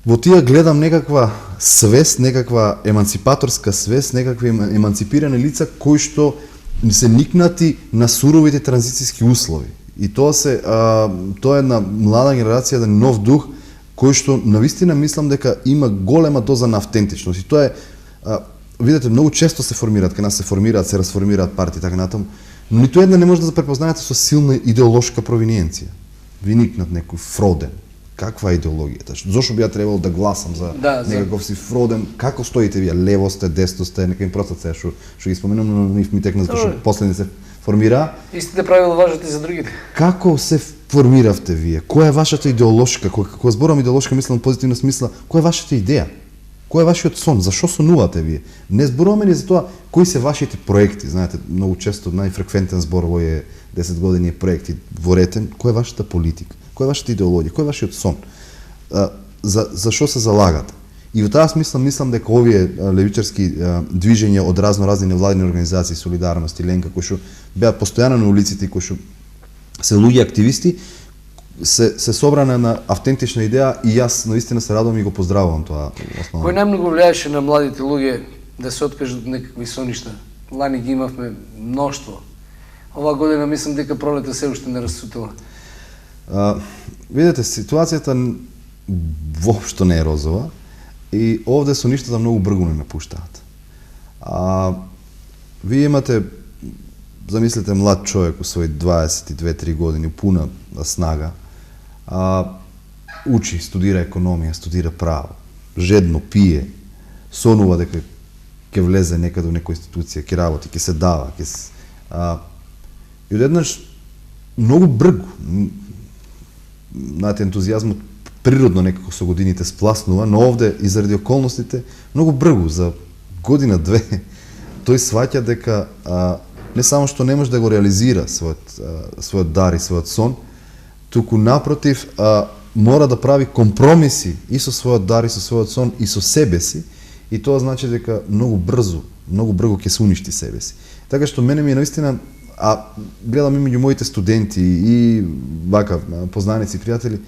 во тие гледам некаква свест, некаква еманципаторска свест, некакви еманципирани лица кои што се никнати на суровите транзицијски услови. И тоа е една млада генерација, еден нов дух кој што навистина мислам дека има голема доза на автентичност. И тоа е, видите, многу често се формираат, кај нас се формираат, се расформираат партии така натаму, но ниту една не може да се препознаете со силна идеолошка провиниенција. Ви никнат некој Фроден. Каква е идеологијата? Зошто би ја требало да гласам за некаков си Фроден? Како стоите вие? Лево сте, десно сте, нека им простат се, што ги споменам, но ми текна затоа што последни се формира. Истите правила важат и за другите. Како се формиравте вие? Која е вашата идеолошка? Кога зборам идеолошка, мислам позитивна смисла, која е вашата идеја? Кој е вашиот сон? Зашо сонувате вие? Не зборуваме ни за тоа кои се вашите проекти. Знаете, многу често најфреквентен збор во е 10 години проекти во ретен. Која е вашата политика? Која е вашата идеологија? Кој е вашиот сон? За што се залагате? И во таа смисла мислам дека овие левичарски движења од разни невладини организации, Солидарност и Ленка, кои што беа постојано на улиците и кои што се луѓе активисти, се собрана на автентична идеја и јас наистина се радувам и го поздравувам тоа основно. Кој најмногу влијаеше на младите луѓе да се откажат од некакви соништа? Лани ги имавме мноштво. Ова година мислам дека пролета се уште не расцутила. Видете, ситуацијата воопшто не е розова и овде соништата многу брзо ме напуштаат. Вие имате, замислите, млад човек у своји 22-3 години, пуна снага, учи, студира економија, студира право, жедно пие, сонува дека ќе влезе некаде во некоја институција, ќе работи, ќе се дава, и одеднаш многу брзо, знаете, ентузијазмот природно некако со годините спласнува, но овде и заради околностите многу брзо, за година-две, тој сваќа дека не само што не може да го реализира својот дар и својот сон, туку напротив мора да прави компромиси и со својот дар и со својот сон и со себе си, и тоа значи дека многу брзо ќе се уништи себе си. Така што мене ми е наистина, гледам и меѓу моите студенти и вака познаници и пријатели,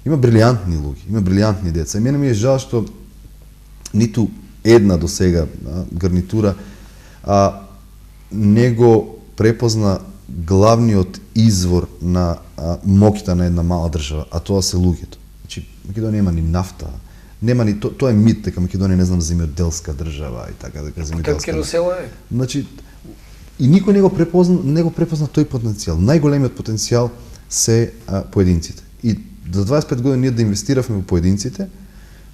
има брилијантни луѓе, има брилијантни деца. И мене ми е жал што ниту една до сега гарнитура не го препозна главниот извор на моќта на една мала држава, а тоа се луѓето. Значи, Македонија нема ни нафта, нема ни тоа е мит дека Македонија не знам земјоделска држава и така дека земјоделска. Како село е? Значи, и никој не го препозна тој потенцијал. Најголемиот потенцијал се поединците. И за 25 години ние да инвестиравме во поединците,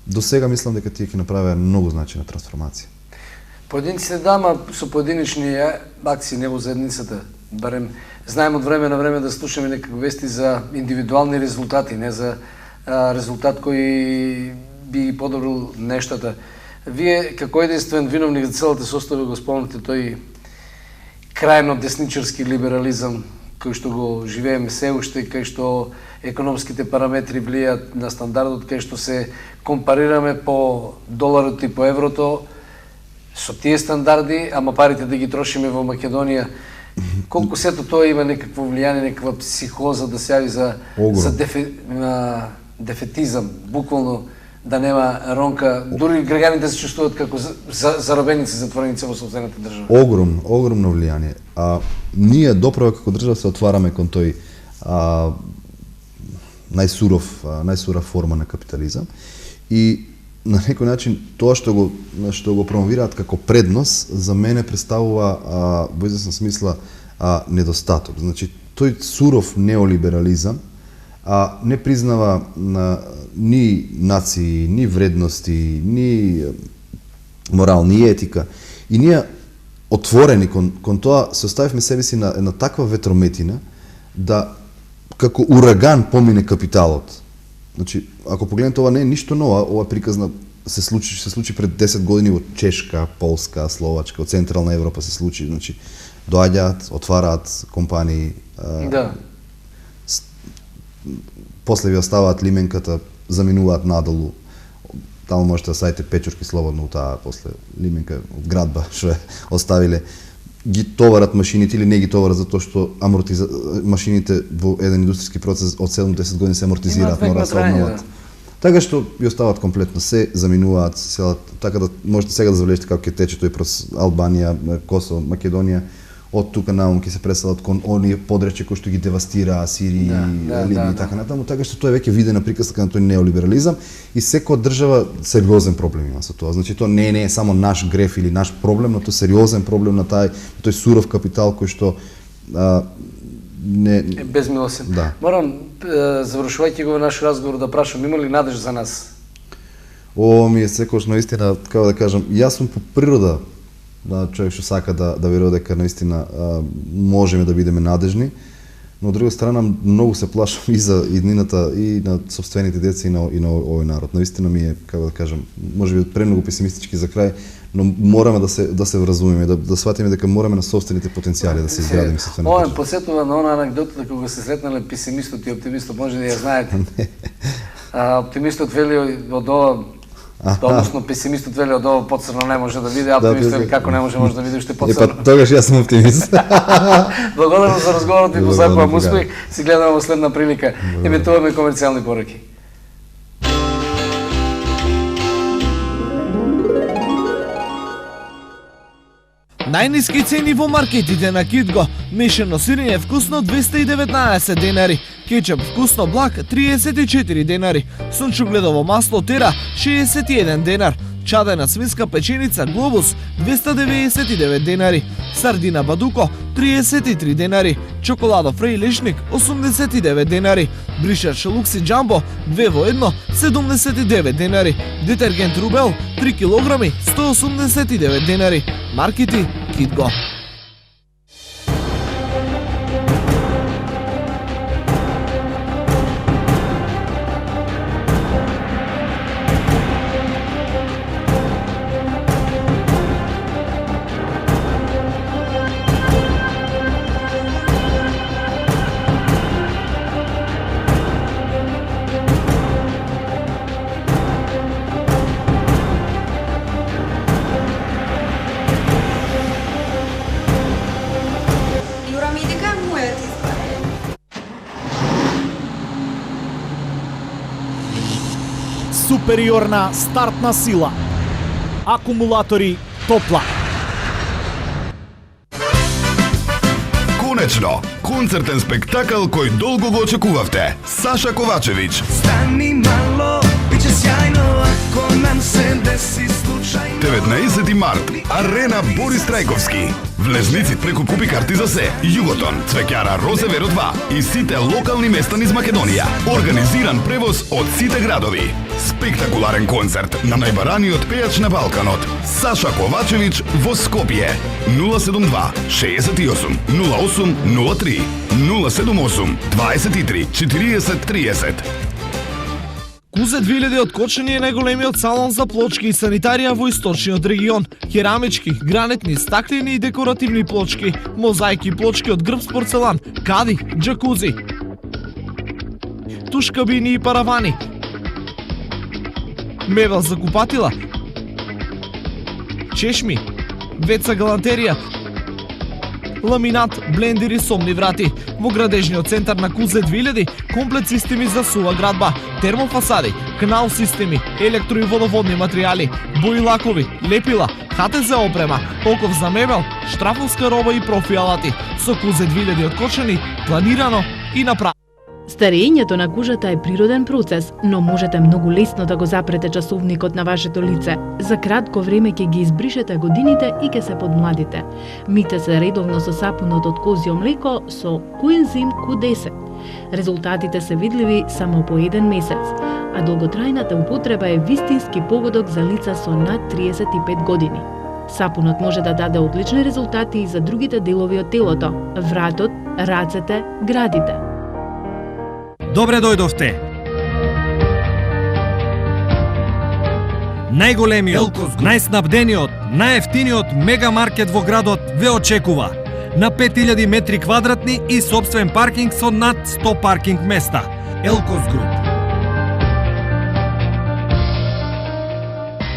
до сега мислам дека тие ќе направеа многу значајна трансформација. Поединците ама со поединечни акции, не во заедницата. Барем знаем од време на време да слушаме некакви вести за индивидуални резултати, не за резултат кој би подобрил нештата. Вие како единствен виновник за целата состојба го спомнате тој крајно десничарски либерализам кој што го живееме се уште, кај што економските параметри влијаат на стандардот, кај што се компарираме по доларот и по еврото со тие стандарди, ама парите да ги трошиме во Македонија. Колку сето тоа има некакво влијание, некаква психоза да се јави за дефетизам, буквално да нема ронка, дури граѓаните се чувствуваат како заробеници, затвореници во сопствената држава. Огромно влијание. Ние доправо како држава се отвараме кон тој најсуров форма на капитализам и на некој начин тоа што го промовираат како преднос за мене представува во известна смисла недостаток. Значи тој суров неолиберализам не признава ни нации, ни вредности, ни морал, ни етика. И ние отворени кон тоа се оставивме себе си на една таква ветрометина да како ураган помине капиталот. Значи, ако погледнете, ова не е ништо ново, ова приказна се случи пред 10 години во Чешка, Полска, Словачка, од Централна Европа се случи, значи доаѓаат, отвараат компании, после ви оставаат лименката, заминуваат надолу, таму можете да сајте печурки слободно таа после лименка од градба што е оставиле, ги товарат машините или не ги товарат затоа што машините во еден индустријски процес од 7-10 години се амортизираат, мора да се обноват. Така што ја остават комплетно, се заминуваат, така да можете сега да забележите како ќе тече тој процес Албанија, Косово, Македонија, од тука наум ќе се преселат кон оние подречја кои што ги девастира Сирија, Либија и така натаму, така што тоа е веќе видена приказка на тој неолиберализам и секоја држава сериозен проблем има со тоа. Значи тоа не е само наш греф или наш проблем, но тоа е сериозен проблем на тој суров капитал кој што е безмилосен. Морам, завршувајќи го наш разговор, да прашам, има ли надеж за нас? Ово ми е секогаш наистина, како да кажам, јас сум по природа човек што сака да верува дека наистина можеме да бидеме надежни, но од друга страна многу се плашам и за иднината и на сопствените деца и на овој народ. Наистина ми е, како да кажам, можеби премногу песимистички за крај, но мораме да се вразумиме, да сватиме дека мораме на сопствените потенцијали да се изградиме сопствените. Ова ме посетува на она анекдотата кога се сретнале песимистот и оптимистот, може да ја знаете. Оптимистот вели од ова, односно песимистот вели од ова поцрно не може да види, а оптимистот вели како не може да види уште поцрно. Тогаш јас сум оптимист. Благодарам за разговорот и посакувам успех. Си гледаме во следна прилика. Емитуваме комерцијални пораки. Најниски цени во маркетите на Китго. Мешано сирење вкусно 219 денари, кетчуп вкусно благ 34 денари, сунчугледово масло Тера 61 денар, чадена свинска печеница Глобус 299 денари, сардина Бадуко 33 денари, чоколадов Фрей лешник 89 денари, бришач Лукси Джамбо 2 во 1 79 денари, детергент Рубел 3 килограми 189 денари. Маркети Китго. Супериорна стартна сила. Акумулатори Топла. Конечно, концертен спектакл кој долго го очекувавте. Саша Ковачевиќ. Стани мало, биće sjajno ako nam se desi slučajno. 19 март, Арена Борис Трајковски. Влезници преку купи карти за се, Југотон, Цвеќара Розеверо 2 и сите локални места низ Македонија. Организиран превоз од сите градови. Спектакуларен концерт на најбараниот пејач на Балканот, Саша Ковачевиќ во Скопје. 072 68 08 03 078 23 40 30. Кузе 2000 од Кочани е најголемиот салон за плочки и санитарија во источниот регион. Керамички, гранитни, стаклени и декоративни плочки, мозаики плочки од грб порцелан, кади, џакузи, туш кабини и паравани, мебел за купатила, чешми, веца галантерија, ламинат, блендери, сомни врати. Во градежниот центар на Кузе 2000, комплет системи за сува градба, термофасади, канал системи, електро и водоводни материјали, бои лакови, лепила, ХТЗ опрема, оков за мебел, штрафовска роба и профи алати. Со Кузе 2000 од Кочани, планирано и направено. Старењето на кожата е природен процес, но можете многу лесно да го запрете часовникот на вашето лице. За кратко време ќе ги избришете годините и ќе се подмладите. Мите се редовно со сапунот од козјо млеко со коензим Q10. Резултатите се видливи само по 1 месец, а долготрајната употреба е вистински погодок за лица со над 35 години. Сапунот може да даде одлични резултати и за другите делови од телото, вратот, рацете, градите. Добре дојдовте! Најголемиот, најснабдениот, најефтиниот мегамаркет во градот ве очекува. На 5000 метри квадратни и собствен паркинг со над 100 паркинг места. Елкос Груп.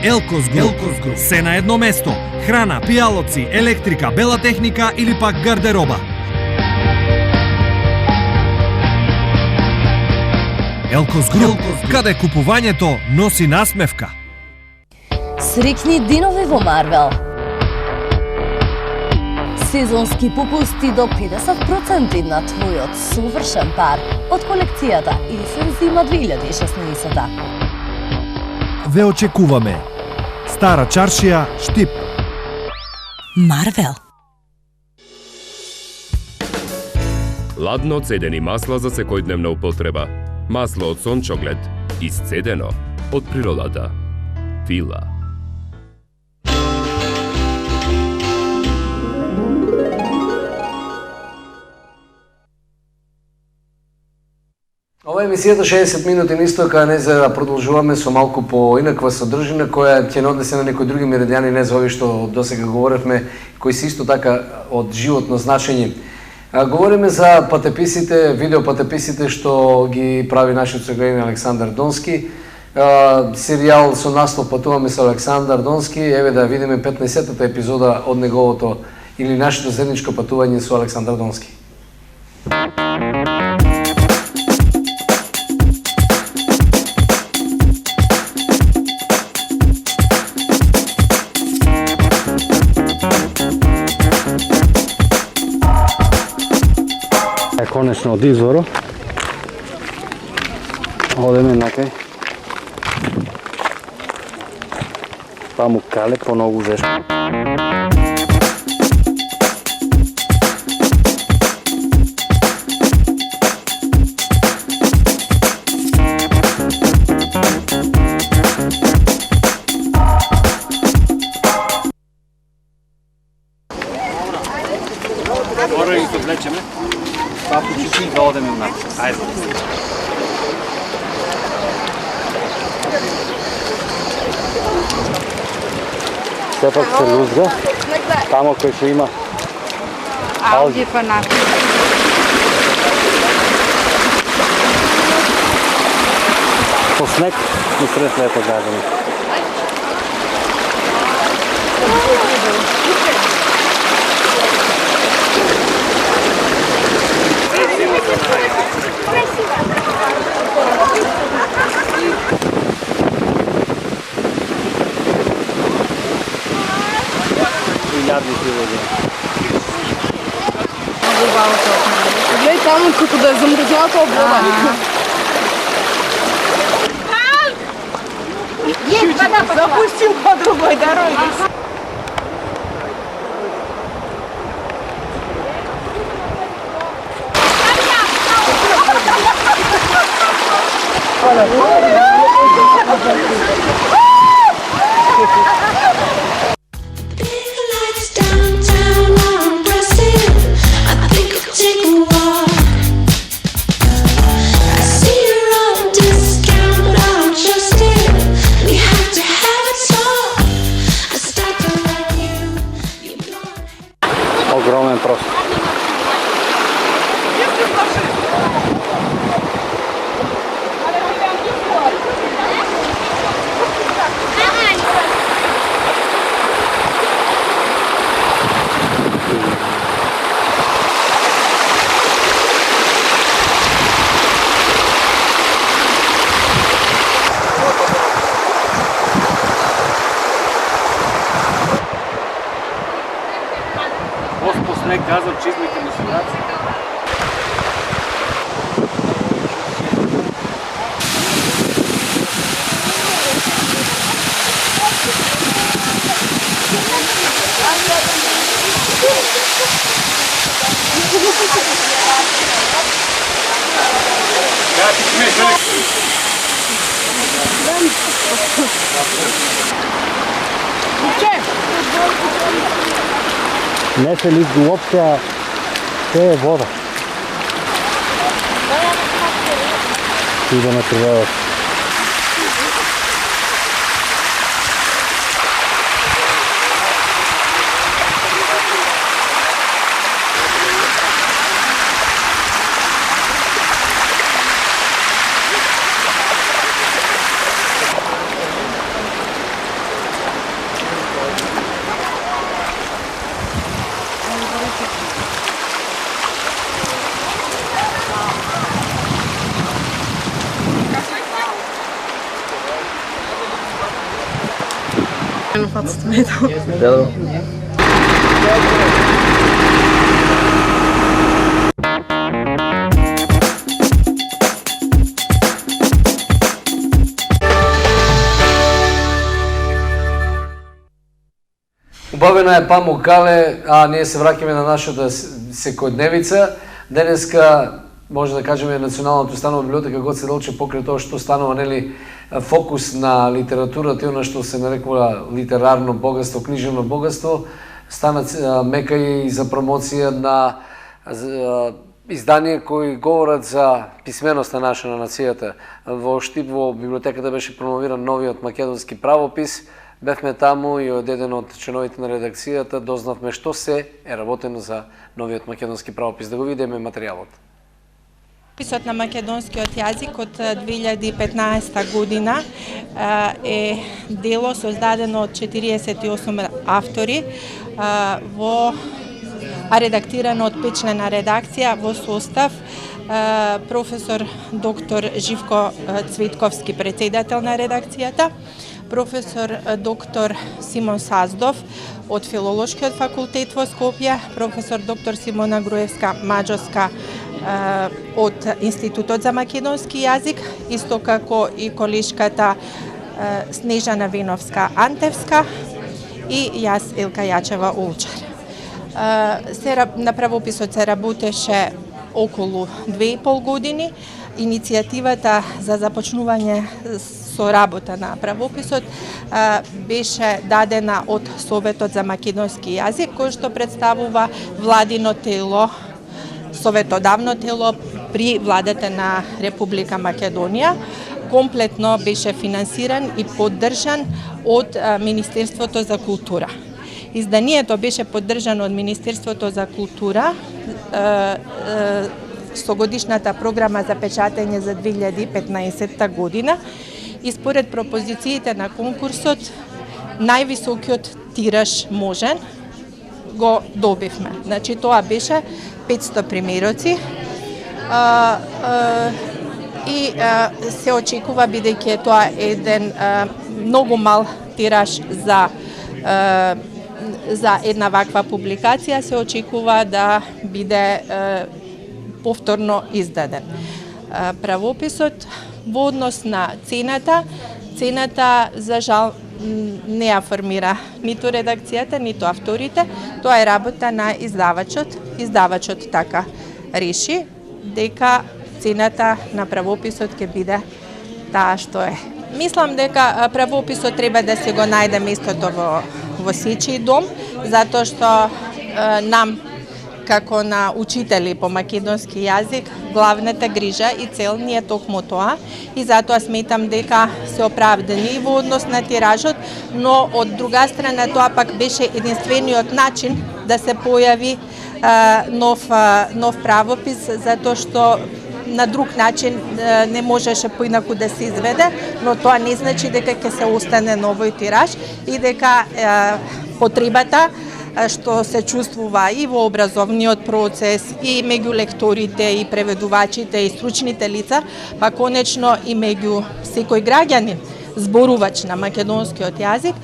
Елкос Груп. Се на едно место. Храна, пијалоци, електрика, бела техника или пак гардероба. Елкос Груп, каде купувањето носи насмевка. Срекни денови во Марвел. Сезонски попусти до 50% на твојот совршен пар од колекцијата Есен зима 2016. Ве очекуваме. Стара чаршија, Штип. Марвел. Ладно цедени масла за секојдневна употреба. Масло од сончоглед, исцедено од природата. Фила. Ова е емисијата 60 минути на истока, не за да продолжуваме со малку по инаква содржина која ќе не однесе на некои други меридијани, не за овие што досега говоревме, кои се исто така од животно значење. Говориме за патеписите, видеопатеписите што ги прави нашиот соgraѓанин Александар Донски. Серијал со наслов Патуваме со Александар Донски, еве да видиме 15-та епизода од неговото или нашето заедничко патување со Александар Донски. Конечно од изворот. Одеме накај. Таму кале по многу жешко. Мора ги се влечеме. Папучици да одеме на. Ајде. Сепак се лузга. Тамо кој што има алги па на. По снег и сред лето гадаме. Гледај таму како да е замрзната вода. Запустил по другой дороге. Огромен простор. Снег газа чизмите ми се враци. Не се лист уопšte, а се е вода. Идеме това. Bello. Убавена е Памо Кале, а ние се враќаме на нашата секојдневица. Денеска, може да кажеме, Националната установа библиотека Гоце Делчев покрај тоа што станува, нели, фокус на литературата и она што се нарекува литерарно богатство, книжевно богатство, стана мека и за промоција на изданија кои говорат за писменоста наша на нацијата. Во Штип, во библиотеката беше промовиран новиот македонски правопис. Бевме таму и од еден од членовите на редакцијата дознавме што се е работено за новиот македонски правопис. Да го видиме материјалот. Писот на македонскиот јазик од 2015 година е дело создадено од 48 автори, редактирано од 5-члена редакција во состав професор доктор Живко Цветковски, председател на редакцијата, професор доктор Симон Саздов од Филолошкиот факултет во Скопје, професор доктор Симона Груевска Маđarска од Институтот за македонски јазик, исто како и колешката Снежана Виновска Антевска и јас Елка Јачева Олчар. На правописот се работеше околу 2,5 години. Иницијативата за започнување со работа на правописот беше дадена од Советот за македонски јазик, кој што представува владино тело, советодавно тело при владата на Република Македонија. Комплетно беше финансиран и поддржан од Министерството за култура. Изданието беше поддржано од Министерството за култура со годишната програма за печатење за 2015 година и според пропозициите на конкурсот највисокиот тираж можен го добивме. Значи тоа беше 500 примероци и се очекува, бидејќи тоа еден многу мал тираж за една ваква публикација, се очекува да биде повторно издаден. Правописот во однос на цената за жал не ја формира ниту редакцијата, ниту авторите, тоа е работа на издавачот. Издавачот така реши дека цената на правописот ќе биде таа што е. Мислам дека правописот треба да се го најде местото во сечи дом, затоа што нам како на учители по македонски јазик главната грижа и цел ни е токму тоа и затоа сметам дека се оправдани во однос на тиражот, но од друга страна тоа пак беше единствениот начин да се појави нов правопис, затоа што на друг начин не можеше поинаку да се изведе, но тоа не значи дека ќе се остане новој тираж и дека потребата што се чувствува и во образовниот процес, и меѓу лекторите, и преведувачите, и стручните лица, па конечно и меѓу секој граѓанин, зборувач на македонскиот јазик,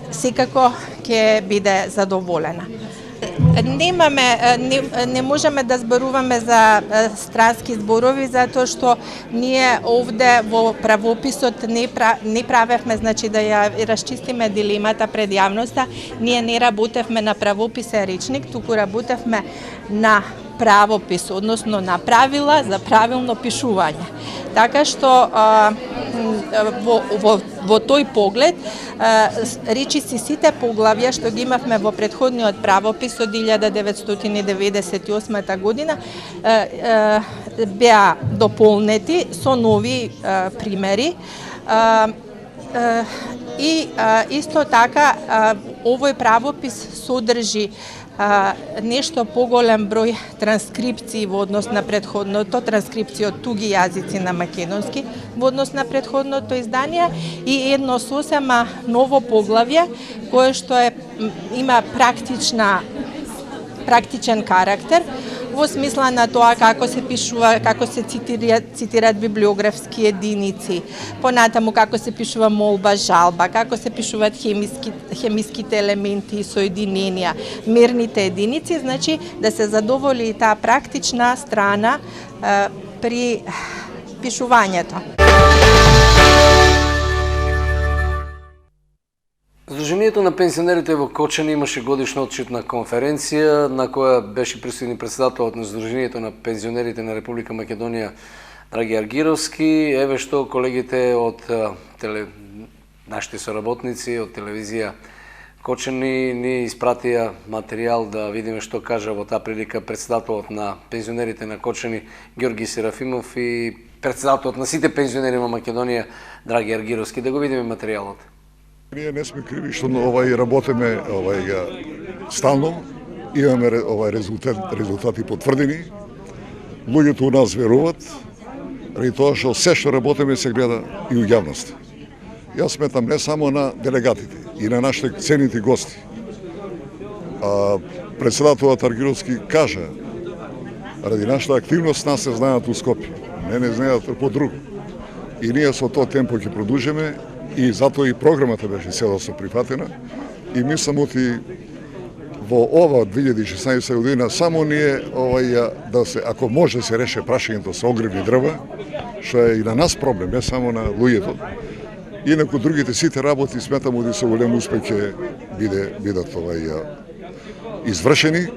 секако ќе биде задоволена. не можеме да зборуваме за странски зборови затоа што ние овде во правописот не правевме, значи да ја расчистиме дилемата пред јавноста. Ние не работевме на правописен речник, туку работевме на правопис, односно на правила за правилно пишување. Така што во тој поглед речиси сите поглавја што ги имавме во претходниот правопис од 1998 година беа дополнети со нови примери. И исто така овој правопис содржи нешто поголем број транскрипции во однос на претходното, транскрипции од туги јазици на македонски во однос на претходното издание и едно сосема ново поглавје кое што има практичен карактер во смисла на тоа како се пишува, како се цитираат библиографски единици, понатаму како се пишува молба, жалба, како се пишуваат хемиските елементи и соединенија, мерните единици, значи да се задоволи таа практична страна при пишувањето. Сдруженијето на пензионерите во Кочани имаше годишна отчетна конференција на која беше присутен председателот на Сдруженијето на пензионерите на Република Македонија Драги Аргировски. Еве што колегите од нашите соработници од телевизија Кочани ни испратија материјал да видиме што кажа во таа прилика председателот на пензионерите на Кочани Ѓорги Серафимов и председателот на сите пензионери во Македонија Драги Аргировски. Да го видиме материјалот. Ние не сме криви што работиме стално, имаме резултати потврдени, луѓето у нас веруваат, ради тоа што се што работиме се гледа и у јавност. Јас сметам не само на делегатите и на нашите ценити гости. Председателот Аргировски кажа, ради нашата активност нас се знаат у Скопје, не знаат по друго. И ние со тоа темпо ќе продолжиме. И затоа и програмата беше целосно прифатена и мислам оти во ова 2016 година само ние да се, ако може се реше прашањето со огревни дрва, што е и на нас проблем, не само на луѓето. Инаку другите сите работи сметам оди со голем успех ќе бидат извршени.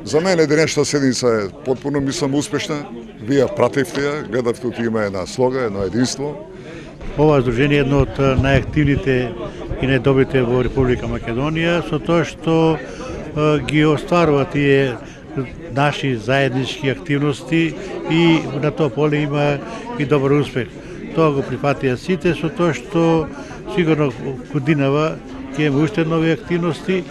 За мене денешната седница е потпуно мислам успешна. Вие пратевте ја, гледавте оти има една слога, едно единство. Ова здружение е едно од најактивните и најдобрите во Република Македонија, со тоа што ги остварува тие наши заеднички активности и на тоа поле има и добар успех. Тоа го прифатија сите, со тоа што сигурно годинава ќе има уште нови активности,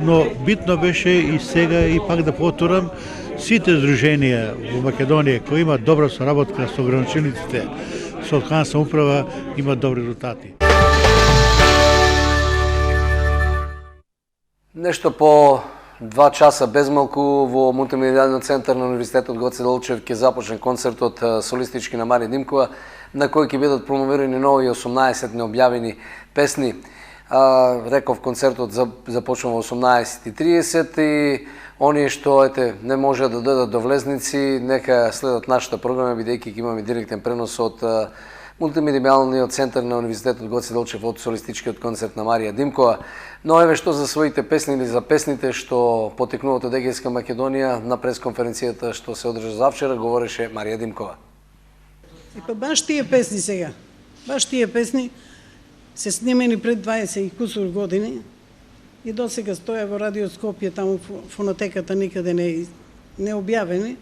но битно беше и сега и пак да повторам, сите здруженија во Македонија кои имаат добра соработка со граничниците, со локална самоуправа имаат добри резултати. Нешто по 2 часа безмалку во мултимедијалниот центар на Универзитетот Гоце Делчев ќе започне концертот солистички на Марија Димкова, на кој ќе бидат промовирани нови 18 необјавени песни. Реков, концертот започнува во 18:30 и оние што не може да дојдат до Влезници, нека следат нашата програма, бидејќи ќе имаме директен пренос од мултимедијалниот центар на Универзитетот Гоце Делчев од солистичкиот концерт на Марија Димкова. Но еве што за своите песни или за песните што потекнуваат од Егејска Македонија на пресконференцијата што се одржа завчера говореше Марија Димкова. Баш тие песни сега, баш тие песни се снимени пред 20 и кусур години и досега стоја во Радио Скопје, таму фонотеката никаде не објавени.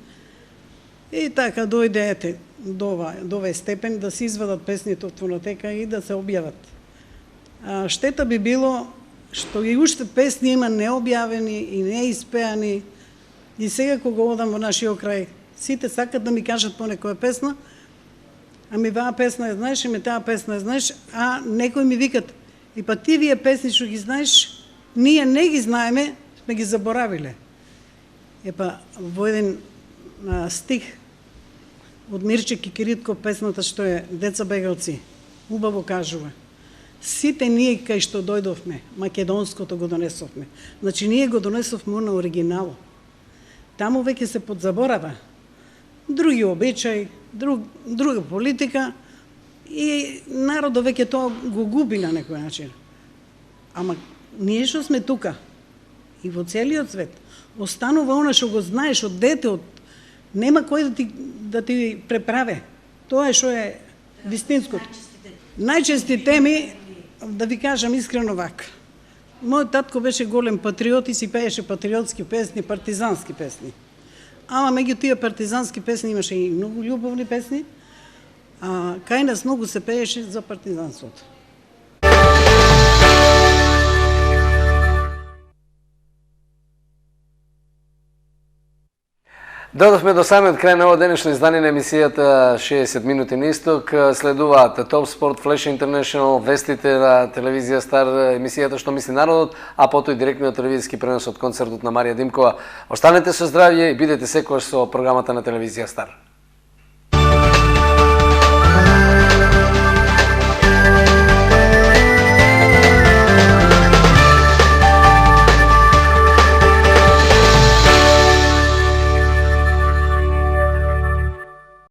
И така дојде до овај степен да се извадат песните од фонотека и да се објават. Штета би било што и уште песни има необјавени и неиспеани. И сега кога одам во нашиот крај, сите сакат да ми кажат по некоја песна, ами ваа песна ја знаеш, ами таа песна ја знаеш, а некои ми викат, и па ти вие песни што ги знаеш, ние не ги знаеме, сме ги заборавиле. Епа, во еден стих од Мирче Кикиритков, песната што е Деца бегалци, убаво кажува. Сите ние кај што дојдовме, македонското го донесовме. Значи ние го донесовме на оригинало. Таму веќе се подзаборава. Други обичаи, друга политика и народот веќе тоа го губи на некој начин. Ама ние што сме тука и во целиот свет, останува она што го знаеш од дете, нема кој да ти преправе. Тоа е што е вистинското. Најчести теми, да ви кажам искрено вака. Мојот татко беше голем патриот и си пееше патриотски песни, партизански песни. Ама меѓу тие партизански песни имаше и многу љубовни песни, а кај нас многу се пееше за партизанството. Додовме до самиот крај на ово денешно издание на емисијата 60 минути на исток. Следуваат Топ Спорт, Флеш Интернешнл, вестите на телевизија Стар, емисијата Што мисли народот, а потоа и директниот телевизиски пренос од концертот на Марија Димкова. Останете со здравје и бидете секогаш со програмата на телевизија Стар.